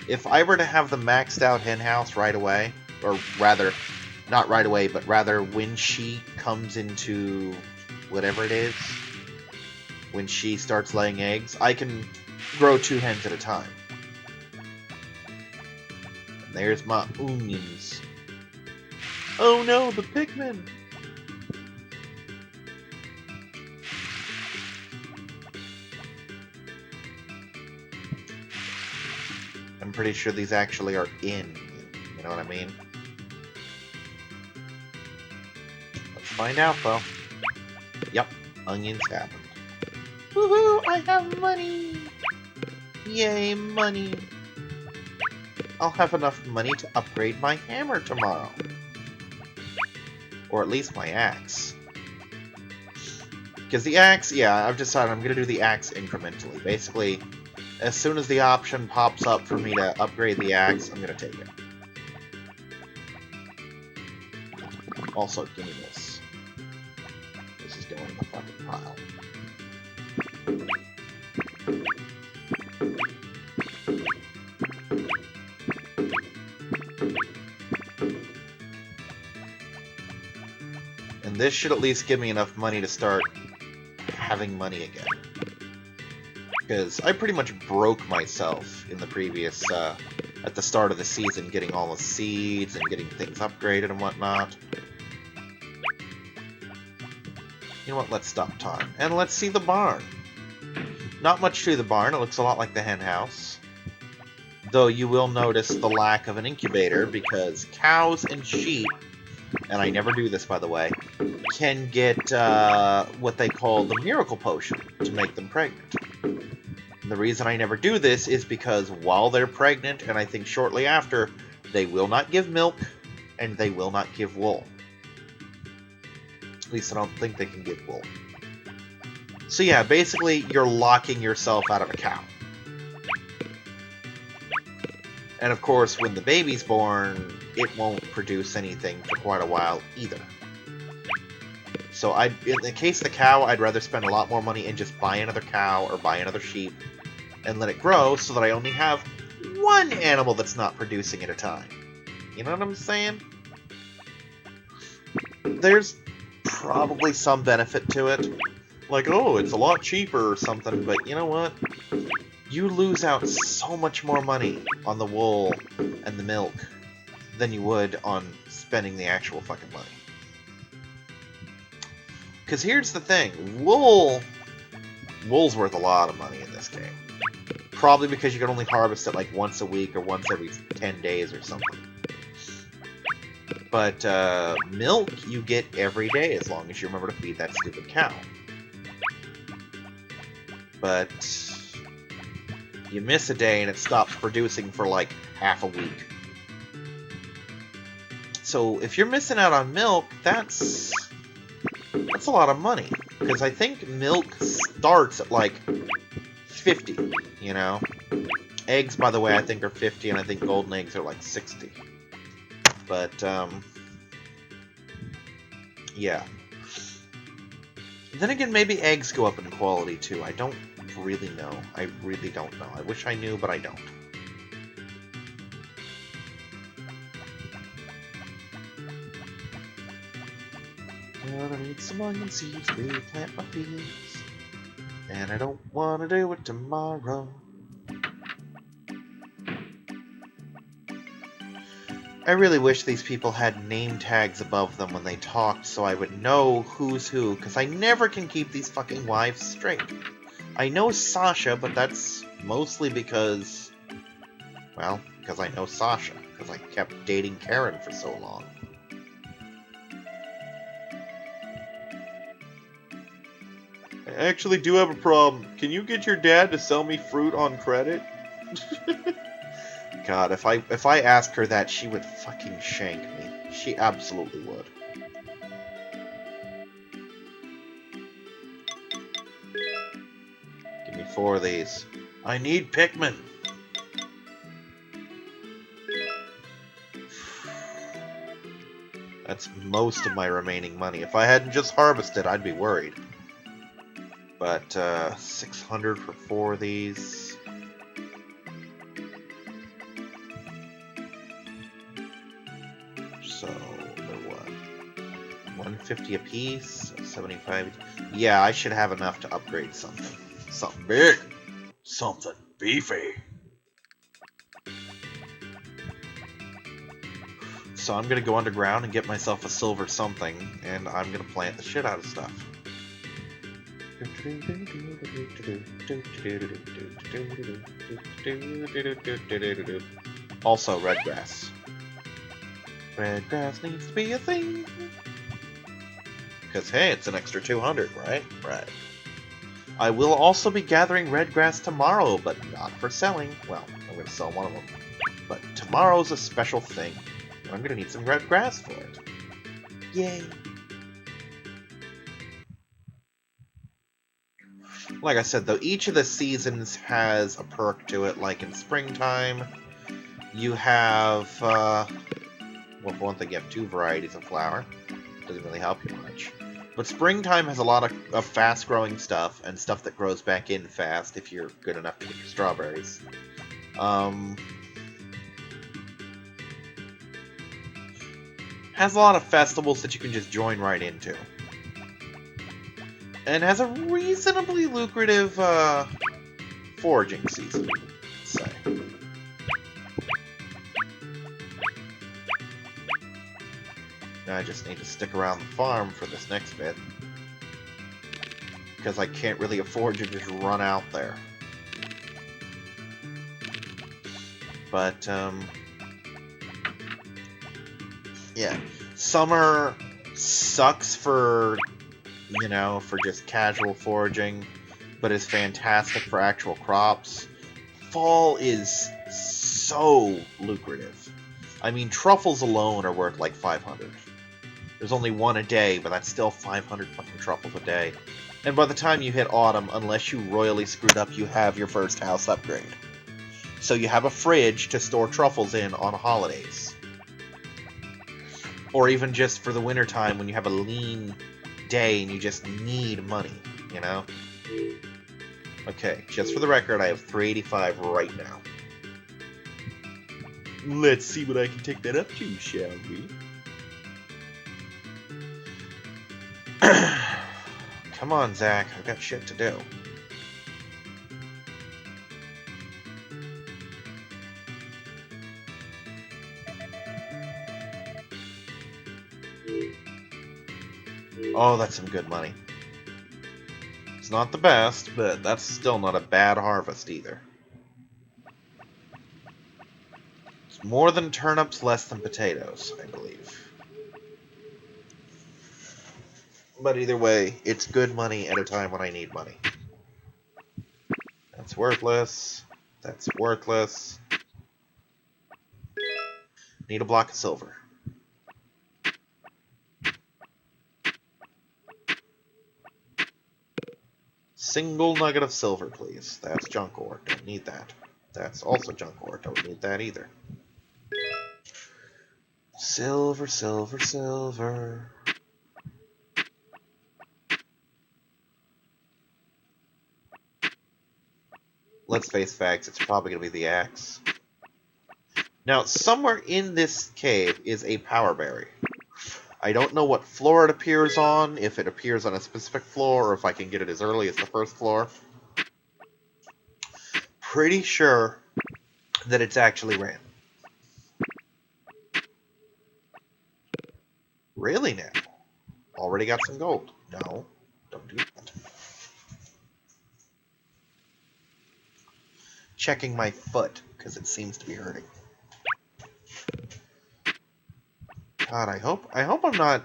A: If I were to have the maxed out hen house right away, or rather, not right away, but rather when she comes into whatever it is, when she starts laying eggs, I can grow 2 hens at a time. And there's my onions. Oh no, the Pikmin! I'm pretty sure these actually are in, you know what I mean? Let's find out, though. Yep, onions happened. Woohoo! I have money! Yay, money! I'll have enough money to upgrade my hammer tomorrow. Or at least my axe. Because the axe, yeah, I've decided I'm going to do the axe incrementally. Basically, as soon as the option pops up for me to upgrade the axe, I'm going to take it. Also, give me this. This is going in the fucking pile. And this should at least give me enough money to start having money again. Because I pretty much broke myself in the previous, at the start of the season, getting all the seeds and getting things upgraded and whatnot. You know what, let's stop time. And let's see the barn. Not much to the barn, it looks a lot like the hen house. Though you will notice the lack of an incubator, because cows and sheep, and I never do this by the way, can get what they call the miracle potion to make them pregnant. And the reason I never do this is because while they're pregnant, and I think shortly after, they will not give milk, and they will not give wool. At least I don't think they can give wool. So yeah, basically, you're locking yourself out of a cow. And of course, when the baby's born, it won't produce anything for quite a while either. So in the case of the cow, I'd rather spend a lot more money and just buy another cow or buy another sheep and let it grow so that I only have one animal that's not producing at a time. You know what I'm saying? There's probably some benefit to it. Like, oh, it's a lot cheaper or something, but you know what? You lose out so much more money on the wool and the milk than you would on spending the actual fucking money. Because here's the thing, wool's worth a lot of money in this game. Probably because you can only harvest it like once a week or once every 10 days or something. But milk you get every day as long as you remember to feed that stupid cow. But you miss a day and it stops producing for like half a week. So if you're missing out on milk, that's a lot of money. Because I think milk starts at like 50, you know? Eggs, by the way, I think are 50, and I think golden eggs are like 60. But, yeah. Then again, maybe eggs go up in quality too. I don't really know. I really don't know. I wish I knew, but I don't. Gonna need some onion seeds to plant my fields, and I don't want to do it tomorrow. I really wish these people had name tags above them when they talked so I would know who's who, because I never can keep these fucking wives straight. I know Sasha, but that's mostly because, well, because I know Sasha, because I kept dating Karen for so long. I actually do have a problem. Can you get your dad to sell me fruit on credit? God, if I asked her that, she would fucking shank me. She absolutely would. Give me 4 of these. I need Pikmin. That's most of my remaining money. If I hadn't just harvested, I'd be worried. But 600 for 4 of these. So they're what? 150 a piece, 75. Yeah, I should have enough to upgrade something. Something big. Something beefy. So I'm gonna go underground and get myself a silver something, and I'm gonna plant the shit out of stuff. Also, red grass. Red grass needs to be a thing. Because, hey, it's an extra 200, right? Right. I will also be gathering red grass tomorrow, but not for selling. Well, I'm going to sell one of them. But tomorrow's a special thing. I'm going to need some red grass for it. Yay! Like I said, though, each of the seasons has a perk to it. Like in springtime, you have, well, for one thing, you have 2 varieties of flower. Doesn't really help you much. But springtime has a lot of fast-growing stuff, and stuff that grows back in fast if you're good enough to get your strawberries. Has a lot of festivals that you can just join right into. And has a reasonably lucrative foraging season, let's say. Now I just need to stick around the farm for this next bit. Because I can't really afford to just run out there. But, yeah. Summer sucks for, you know, for just casual foraging, but is fantastic for actual crops. Fall is so lucrative. I mean, truffles alone are worth like 500. There's only 1 a day, but that's still 500 fucking truffles a day. And by the time you hit autumn, unless you royally screwed up, you have your first house upgrade. So you have a fridge to store truffles in on holidays. Or even just for the wintertime when you have a lean day and you just need money, you know? Okay, just for the record, I have 385 right now. Let's see what I can take that up to, shall we? Come on, Zach. I've got shit to do. Oh, that's some good money. It's not the best, but that's still not a bad harvest either. It's more than turnips, less than potatoes, I believe. But either way, it's good money at a time when I need money. That's worthless. That's worthless. Need a block of silver. Single nugget of silver, please. That's junk ore. Don't need that. That's also junk ore. Don't need that either. Silver, silver, silver. Let's face facts, it's probably going to be the axe. Now, somewhere in this cave is a power berry. I don't know what floor it appears on, if it appears on a specific floor, or if I can get it as early as the first floor. Pretty sure that it's actually random. Really now? Already got some gold. No, don't do that. Checking my foot, because it seems to be hurting. God, I hope I'm not...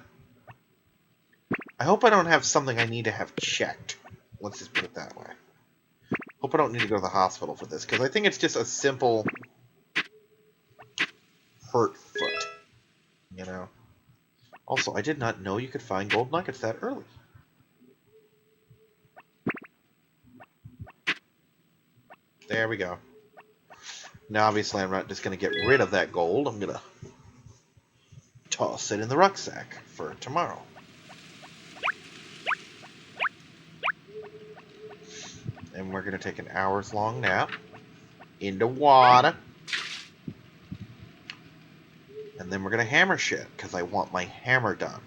A: I hope I don't have something I need to have checked. Let's just put it that way. Hope I don't need to go to the hospital for this, because I think it's just a simple hurt foot, you know? Also, I did not know you could find gold nuggets that early. There we go. Now, obviously, I'm not just going to get rid of that gold. I'm going to toss it in the rucksack for tomorrow. And we're going to take an hours-long nap into water. And then we're going to hammer shit, because I want my hammer done.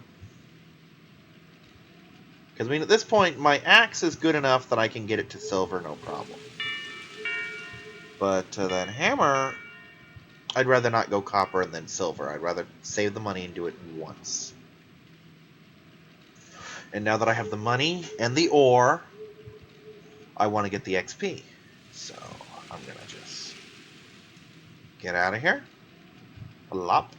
A: Because, I mean, at this point, my axe is good enough that I can get it to silver, no problem. But that hammer, I'd rather not go copper and then silver. I'd rather save the money and do it once. And now that I have the money and the ore, I want to get the XP. So, I'm going to just get out of here. Plop.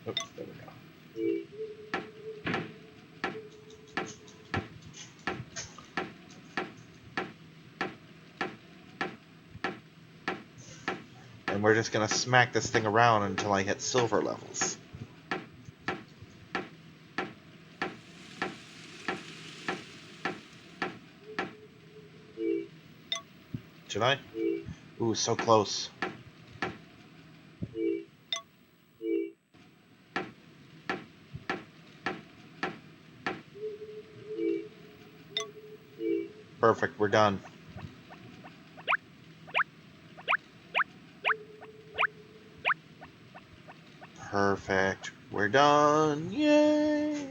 A: Oops, there we go. And we're just going to smack this thing around until I hit silver levels. Should I? Ooh, so close. Perfect, we're done. Perfect, we're done. Yay!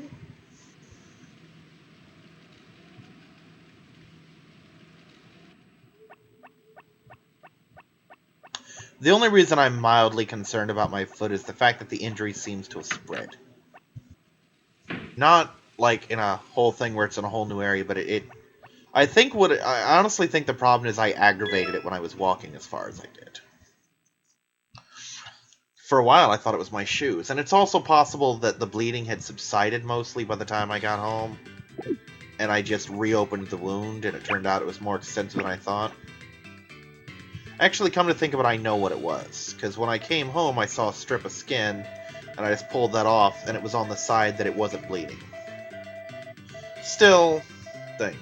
A: The only reason I'm mildly concerned about my foot is the fact that the injury seems to have spread. Not like in a whole thing where it's in a whole new area, but I honestly think the problem is I aggravated it when I was walking as far as I did. For a while, I thought it was my shoes, and it's also possible that the bleeding had subsided mostly by the time I got home, and I just reopened the wound, and it turned out it was more extensive than I thought. Actually, come to think of it, I know what it was, because when I came home, I saw a strip of skin, and I just pulled that off, and it was on the side that it wasn't bleeding. Still, thing.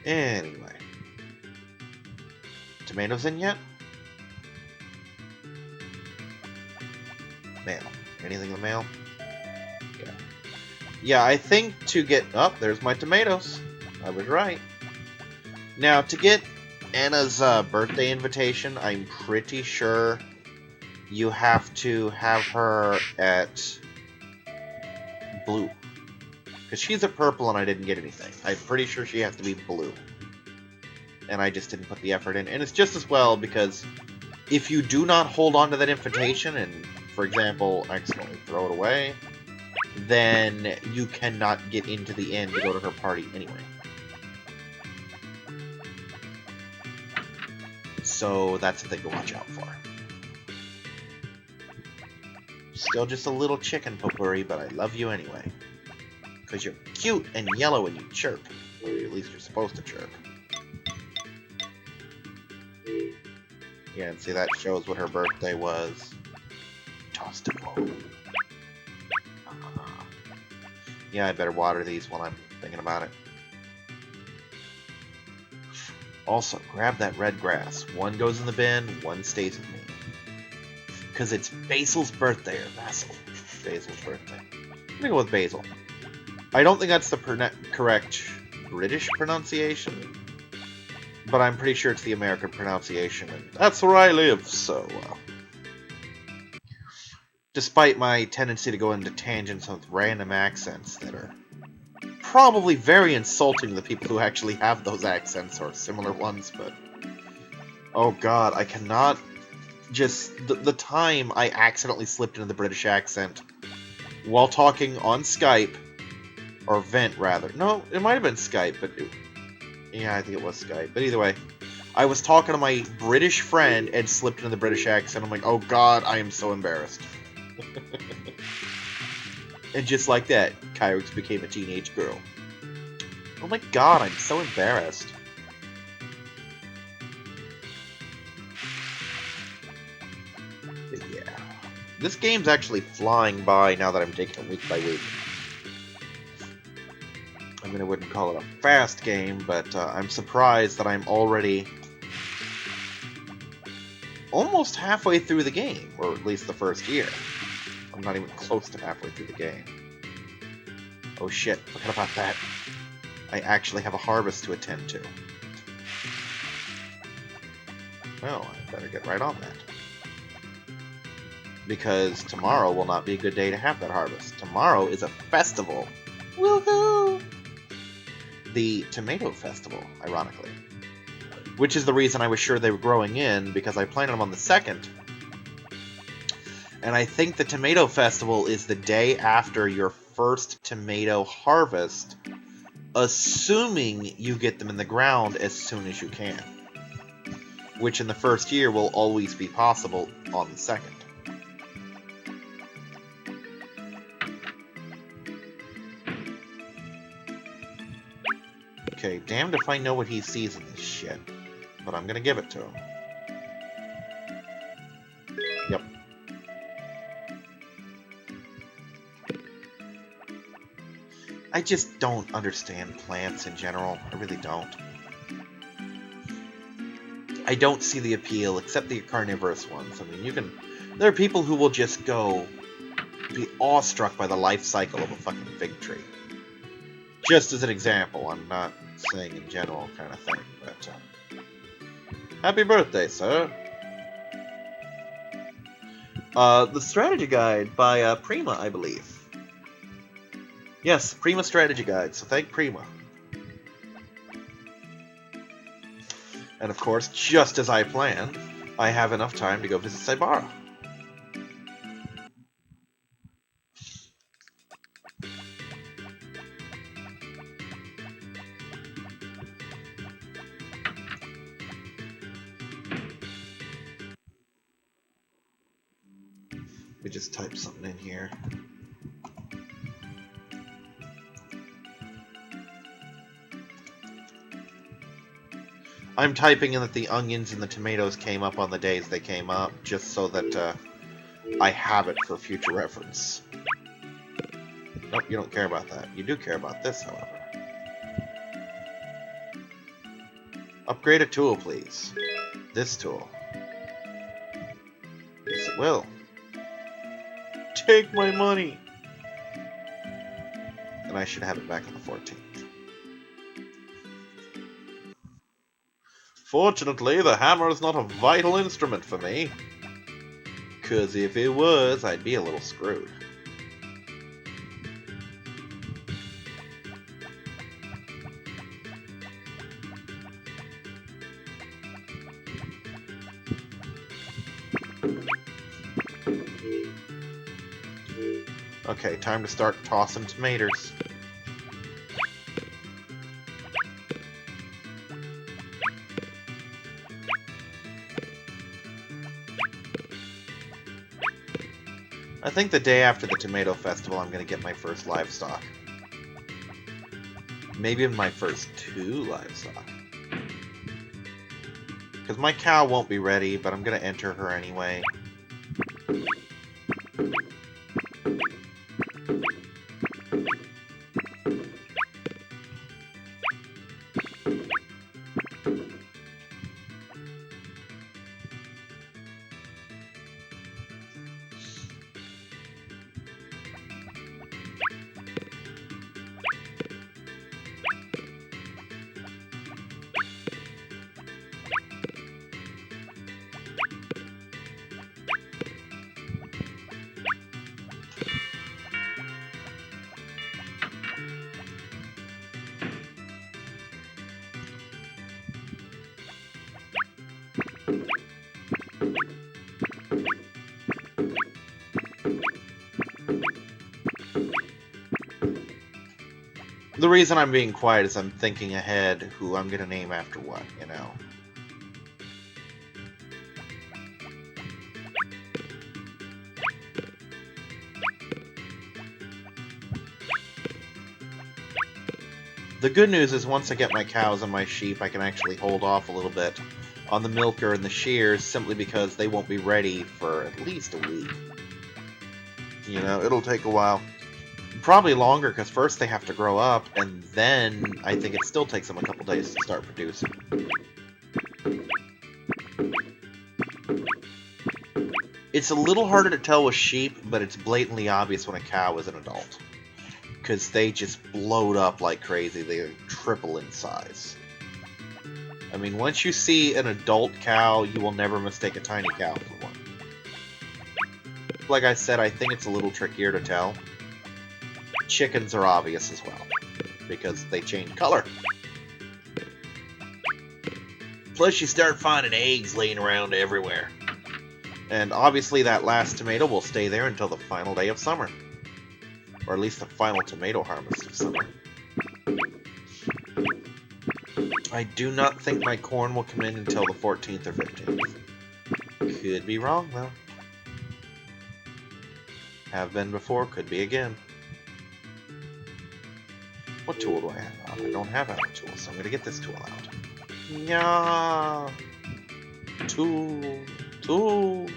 A: Anyway. Tomatoes in yet? Mail. Anything in the mail? Yeah. Yeah, I think to get... Oh, there's my tomatoes. I was right. Now, to get Anna's birthday invitation, I'm pretty sure you have to have her at blue. Because she's a purple and I didn't get anything. I'm pretty sure she has to be blue. And I just didn't put the effort in. And it's just as well because if you do not hold on to that invitation and, for example, accidentally throw it away, then you cannot get into the inn to go to her party anyway. So that's the thing to watch out for. Still just a little chicken potpourri, but I love you anyway. Because you're cute and yellow and you chirp. Or at least you're supposed to chirp. Yeah, and see, that shows what her birthday was. Tostico. Yeah, I better water these while I'm thinking about it. Also, grab that red grass. One goes in the bin, one stays with me. Because it's Basil's birthday, or Basil. Basil's birthday. I'm gonna go with Basil. I don't think that's the correct British pronunciation, but I'm pretty sure it's the American pronunciation, and that's where I live, so... despite my tendency to go into tangents with random accents that are probably very insulting to the people who actually have those accents or similar ones, but... oh god, I cannot... just... the time I accidentally slipped into the British accent while talking on Skype, or Vent, rather. No, it might have been Skype, but... yeah, I think it was Skype. But either way, I was talking to my British friend and slipped into the British accent. I'm like, oh god, I am so embarrassed. And just like that, Kyrix became a teenage girl. Oh my god, I'm so embarrassed. But yeah. This game's actually flying by now that I'm taking it week by week. I mean, I wouldn't call it a fast game, but I'm surprised that I'm already almost halfway through the game, or at least the first year. I'm not even close to halfway through the game. Oh shit, forgot about that. I actually have a harvest to attend to. Well, I better get right on that. Because tomorrow will not be a good day to have that harvest. Tomorrow is a festival. Woohoo! The Tomato Festival, ironically. Which is the reason I was sure they were growing in, because I planted them on the 2nd. And I think the Tomato Festival is the day after your first tomato harvest, assuming you get them in the ground as soon as you can. Which in the first year will always be possible on the 2nd. Okay, damned if I know what he sees in this shit. But I'm gonna give it to him. Yep. I just don't understand plants in general. I really don't. I don't see the appeal, except the carnivorous ones. I mean, you can... there are people who will just go... be awestruck by the life cycle of a fucking fig tree. Just as an example. I'm not saying in general kind of thing, but... happy birthday, sir. The strategy guide by Prima, I believe. Yes, Prima strategy guide, so thank Prima. And of course, just as I planned, I have enough time to go visit Saibara. Let me just type something in here. I'm typing in that the onions and the tomatoes came up on the days they came up, just so that I have it for future reference. Nope, you don't care about that. You do care about this, however. Upgrade a tool, please. This tool. Yes, it will. Take my money! And I should have it back on the 14th. Fortunately, the hammer is not a vital instrument for me. 'Cause if it was, I'd be a little screwed. Okay, time to start tossing tomatoes. I think the day after the tomato festival I'm going to get my first livestock. Maybe my first 2 livestock. Because my cow won't be ready, but I'm going to enter her anyway. The reason I'm being quiet is I'm thinking ahead who I'm going to name after what, you know. The good news is once I get my cows and my sheep, I can actually hold off a little bit on the milker and the shears simply because they won't be ready for at least a week. You know, it'll take a while. Probably longer, because first they have to grow up, and then I think it still takes them a couple days to start producing. It's a little harder to tell with sheep, but it's blatantly obvious when a cow is an adult. Because they just blowed up like crazy. They triple in size. I mean, once you see an adult cow, you will never mistake a tiny cow for one. Like I said, I think it's a little trickier to tell. Chickens are obvious as well, because they change color. Plus, you start finding eggs laying around everywhere. And obviously that last tomato will stay there until the final day of summer. Or at least the final tomato harvest of summer. I do not think my corn will come in until the 14th or 15th. Could be wrong, though. Have been before, could be again. What tool do I have out? I don't have out a tool, so I'm going to get this tool out. Yeah. Tool.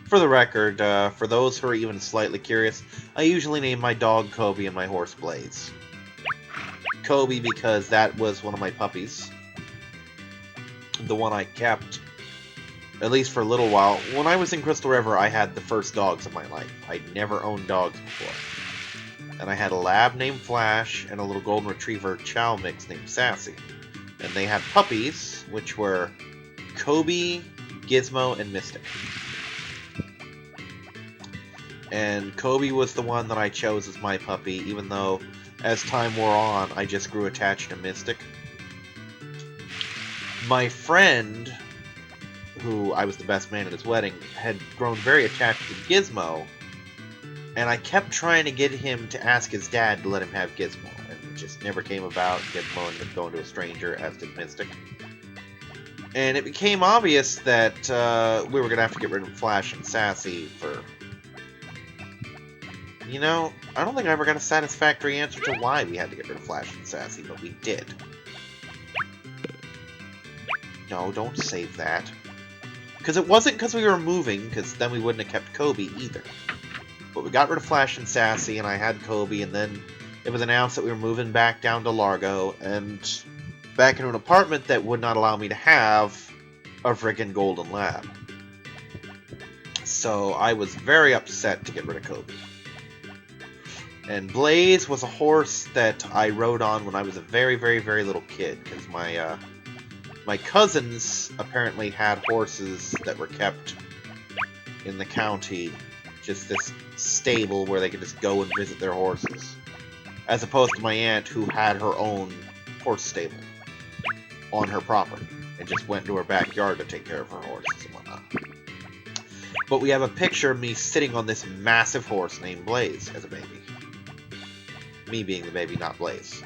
A: For the record, for those who are even slightly curious, I usually name my dog Kobe and my horse Blaze. Kobe because that was one of my puppies. The one I kept, at least for a little while. When I was in Crystal River, I had the first dogs of my life. I'd never owned dogs before. And I had a lab named Flash and a little golden retriever chow mix named Sassy. And they had puppies, which were Kobe, Gizmo, and Mystic. And Kobe was the one that I chose as my puppy, even though, as time wore on, I just grew attached to Mystic. My friend, who I was the best man at his wedding, had grown very attached to Gizmo, and I kept trying to get him to ask his dad to let him have Gizmo, and it just never came about. Gizmo ended up going to a stranger, as did Mystic. And it became obvious that we were going to have to get rid of Flash and Sassy for... You know, I don't think I ever got a satisfactory answer to why we had to get rid of Flash and Sassy, but we did. No, don't save that. Because it wasn't because we were moving, because then we wouldn't have kept Kobe either. But we got rid of Flash and Sassy, and I had Kobe, and then it was announced that we were moving back down to Largo, and back into an apartment that would not allow me to have a friggin' golden lab. So I was very upset to get rid of Kobe. And Blaze was a horse that I rode on when I was a very, very, very little kid, because my cousins apparently had horses that were kept in the county, just this stable where they could just go and visit their horses, as opposed to my aunt who had her own horse stable on her property and just went to her backyard to take care of her horses and whatnot. But we have a picture of me sitting on this massive horse named Blaze as a baby. Me being the baby, not Blaze.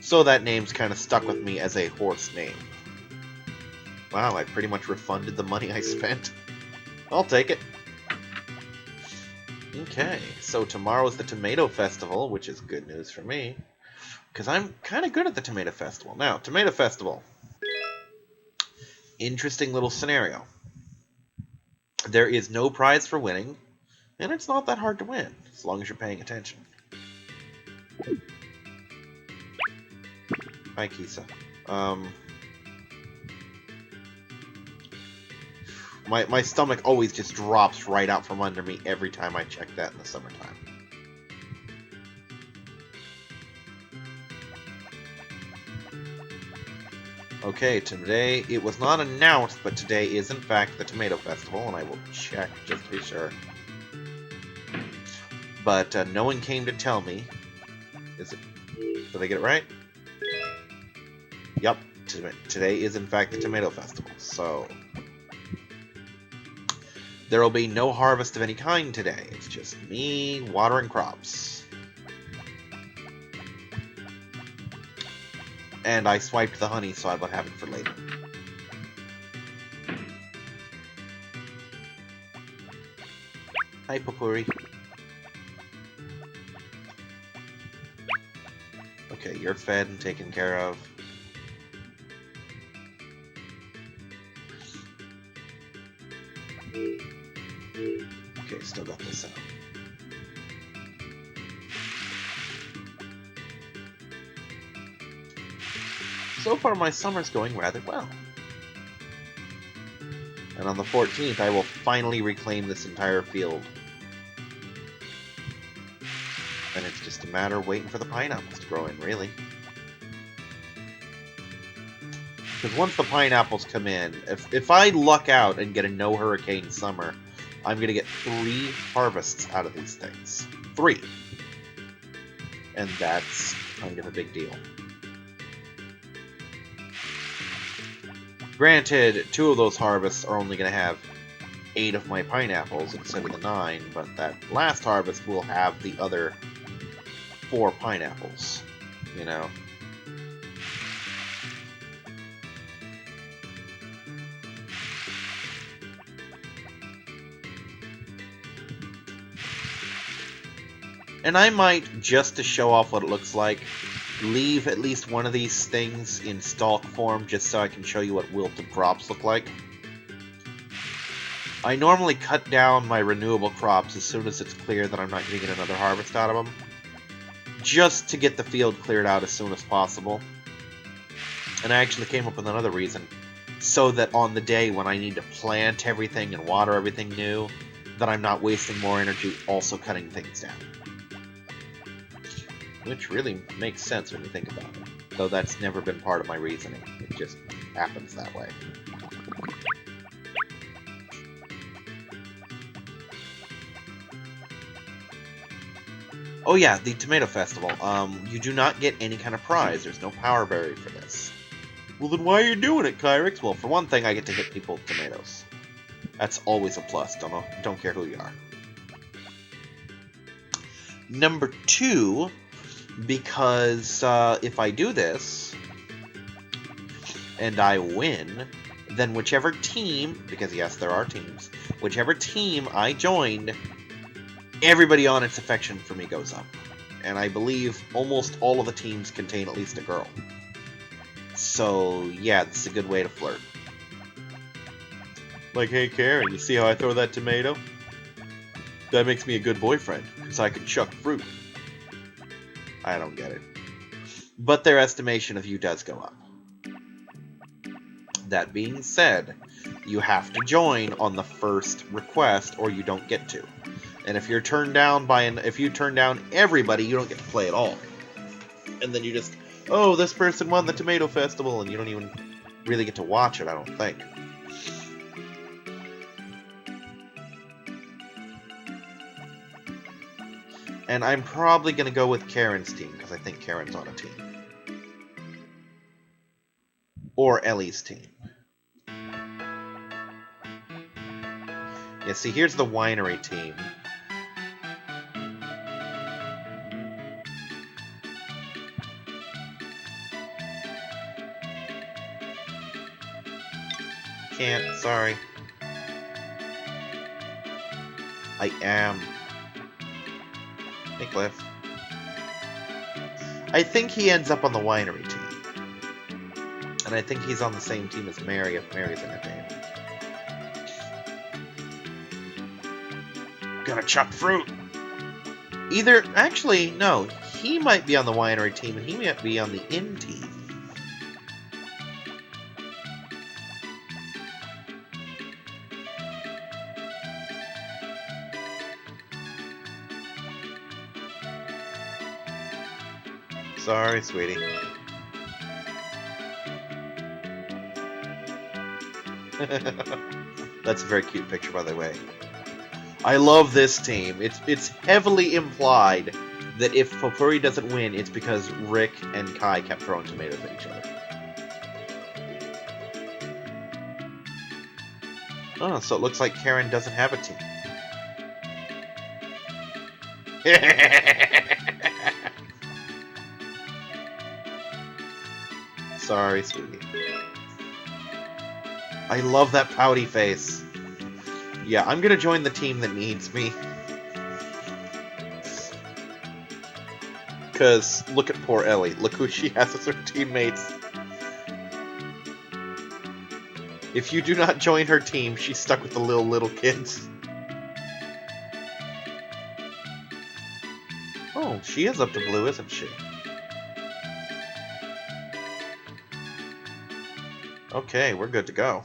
A: So that name's kind of stuck with me as a horse name. Wow, I pretty much refunded the money I spent. I'll take it. Okay, so tomorrow's the Tomato Festival, which is good news for me, because I'm kind of good at the Tomato Festival. Now, Tomato Festival. Interesting little scenario. There is no prize for winning, and it's not that hard to win, as long as you're paying attention. Hi, Kisa. My stomach always just drops right out from under me every time I check that in the summertime. Okay, today, it was not announced, but today is in fact the Tomato Festival, and I will check just to be sure. But no one came to tell me. Is it? Did I get it right? Yep, today is in fact the Tomato Festival, so there will be no harvest of any kind today. It's just me watering crops. And I swiped the honey, so I would have it for later. Hi, Popuri. Okay, you're fed and taken care of. Okay, still got this out. So far, my summer's going rather well. And on the 14th, I will finally reclaim this entire field. And it's just a matter of waiting for the pineapples to grow in, really. Because once the pineapples come in, if I luck out and get a no-hurricane summer, I'm going to get 3 harvests out of these things. 3. And that's kind of a big deal. Granted, 2 of those harvests are only going to have 8 of my pineapples instead of the 9, but that last harvest will have the other 4 pineapples, you know. And I might, just to show off what it looks like, leave at least one of these things in stalk form just so I can show you what wilted crops look like. I normally cut down my renewable crops as soon as it's clear that I'm not going to get another harvest out of them, just to get the field cleared out as soon as possible. And I actually came up with another reason, so that on the day when I need to plant everything and water everything new, that I'm not wasting more energy also cutting things down. Which really makes sense when you think about it. Though that's never been part of my reasoning. It just happens that way. Oh yeah, the Tomato Festival. You do not get any kind of prize. There's no power berry for this. Well, then why are you doing it, Kyrix? Well, for one thing, I get to hit people with tomatoes. That's always a plus. Don't care who you are. Number 2... because if I do this, and I win, then whichever team, because yes, there are teams, whichever team I joined, everybody on its affection for me goes up. And I believe almost all of the teams contain at least a girl. So, yeah, this is a good way to flirt. Like, hey Karen, you see how I throw that tomato? That makes me a good boyfriend, because I can chuck fruit. I don't get it. But their estimation of you does go up. That being said, you have to join on the first request or you don't get to. And if you're turned down if you turn down everybody, you don't get to play at all. And then you just, oh, this person won the Tomato Festival, and you don't even really get to watch it, I don't think. And I'm probably going to go with Karen's team, because I think Karen's on a team. Or Ellie's team. Yeah, see, here's the winery team. Can't, sorry. I am. Hey, Cliff. I think he ends up on the winery team. And I think he's on the same team as Mary, if Mary's entertainment. Gonna chuck fruit! Actually, no. He might be on the winery team, and he might be on the inn team. Sorry, sweetie. That's a very cute picture, by the way. I love this team. It's heavily implied that if Popuri doesn't win, it's because Rick and Kai kept throwing tomatoes at each other. Oh, so it looks like Karen doesn't have a team. Sorry, sweetie. I love that pouty face. Yeah, I'm gonna join the team that needs me. Because look at poor Ellie. Look who she has as her teammates. If you do not join her team, she's stuck with the little kids. Oh, she is up to blue, isn't she? Okay, we're good to go.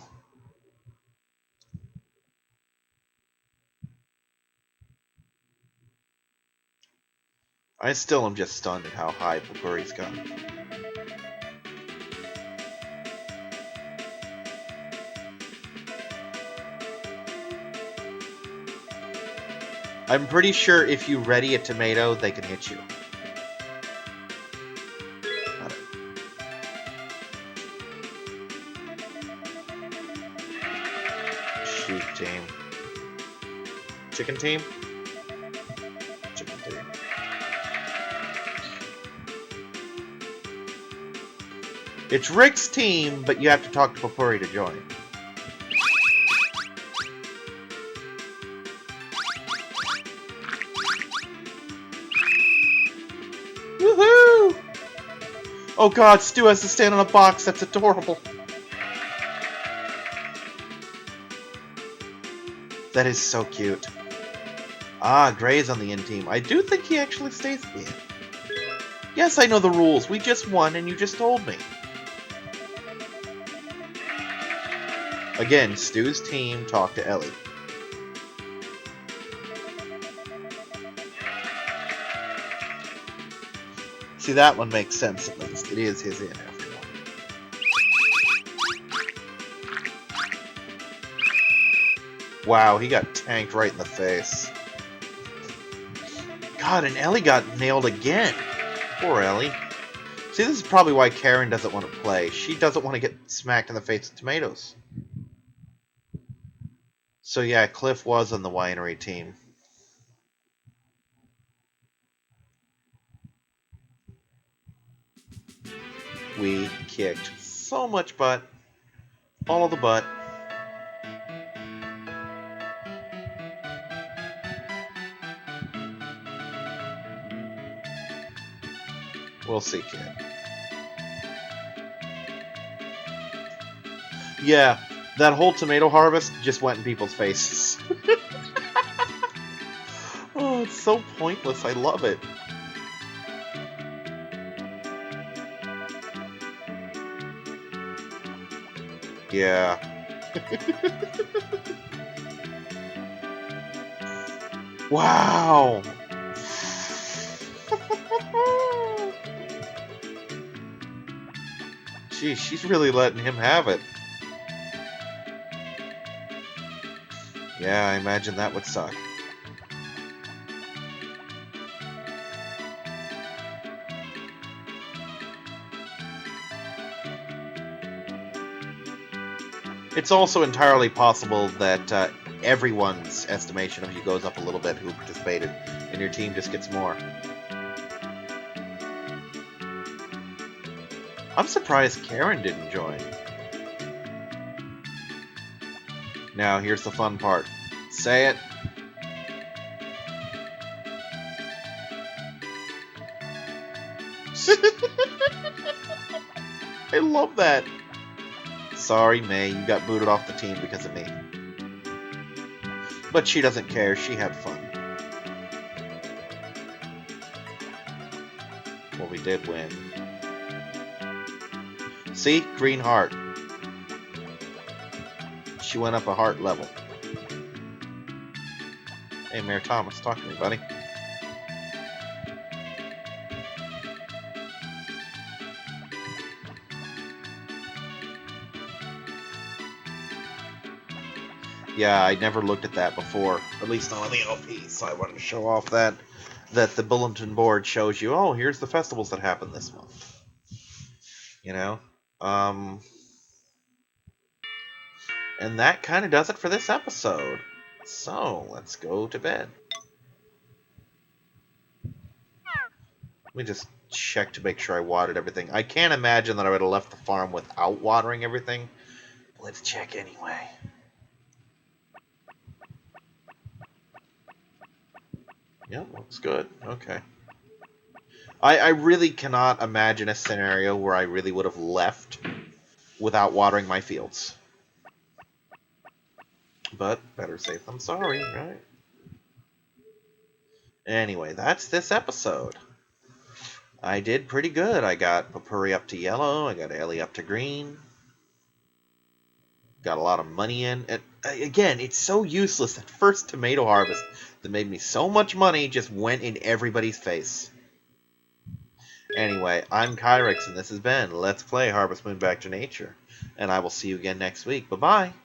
A: I still am just stunned at how high Popuri's gone. I'm pretty sure if you ready a tomato, they can hit you. Got it. Sheep team. Chicken team? Chicken team. It's Rick's team, but you have to talk to Popuri to join. Woohoo! Oh god, Stu has to stand on a box. That's adorable. That is so cute. Ah, Gray's on the in team. I do think he actually stays at the end. Yes, I know the rules. We just won and you just told me. Again, Stu's team talked to Ellie. See, that one makes sense at least. It is his in after all. Wow, he got tanked right in the face. God, and Ellie got nailed again. Poor Ellie. See, this is probably why Karen doesn't want to play. She doesn't want to get smacked in the face with tomatoes. So yeah, Cliff was on the winery team. We kicked so much butt. All of the butt. We'll see, kid. Yeah, That whole tomato harvest just went in people's faces. Oh, it's so pointless. I love it. Yeah. Wow. Gee, she's really letting him have it. Yeah, I imagine that would suck. It's also entirely possible that everyone's estimation of you goes up a little bit who participated, and your team just gets more. I'm surprised Karen didn't join. Now, here's the fun part. Say it. I love that. Sorry, May, you got booted off the team because of me. But she doesn't care. She had fun. Well, we did win. See? Green heart. She went up a heart level. Hey, Mayor Thomas, talk to me, buddy. Yeah, I never looked at that before, at least not on the LP, so I wanted to show off that the bulletin board shows you, oh, here's the festivals that happen this month. You know? And that kind of does it for this episode. So, let's go to bed. Let me just check to make sure I watered everything. I can't imagine that I would have left the farm without watering everything. Let's check anyway. Yep, looks good. Okay. I really cannot imagine a scenario where I really would have left without watering my fields. But better safe than sorry, right? Anyway, that's this episode. I did pretty good. I got Papuri up to yellow. I got Ellie up to green. Got a lot of money in. And again, it's so useless. That first tomato harvest that made me so much money just went in everybody's face. Anyway, I'm Kyrix, and this has been Let's Play Harvest Moon Back to Nature. And I will see you again next week. Bye-bye.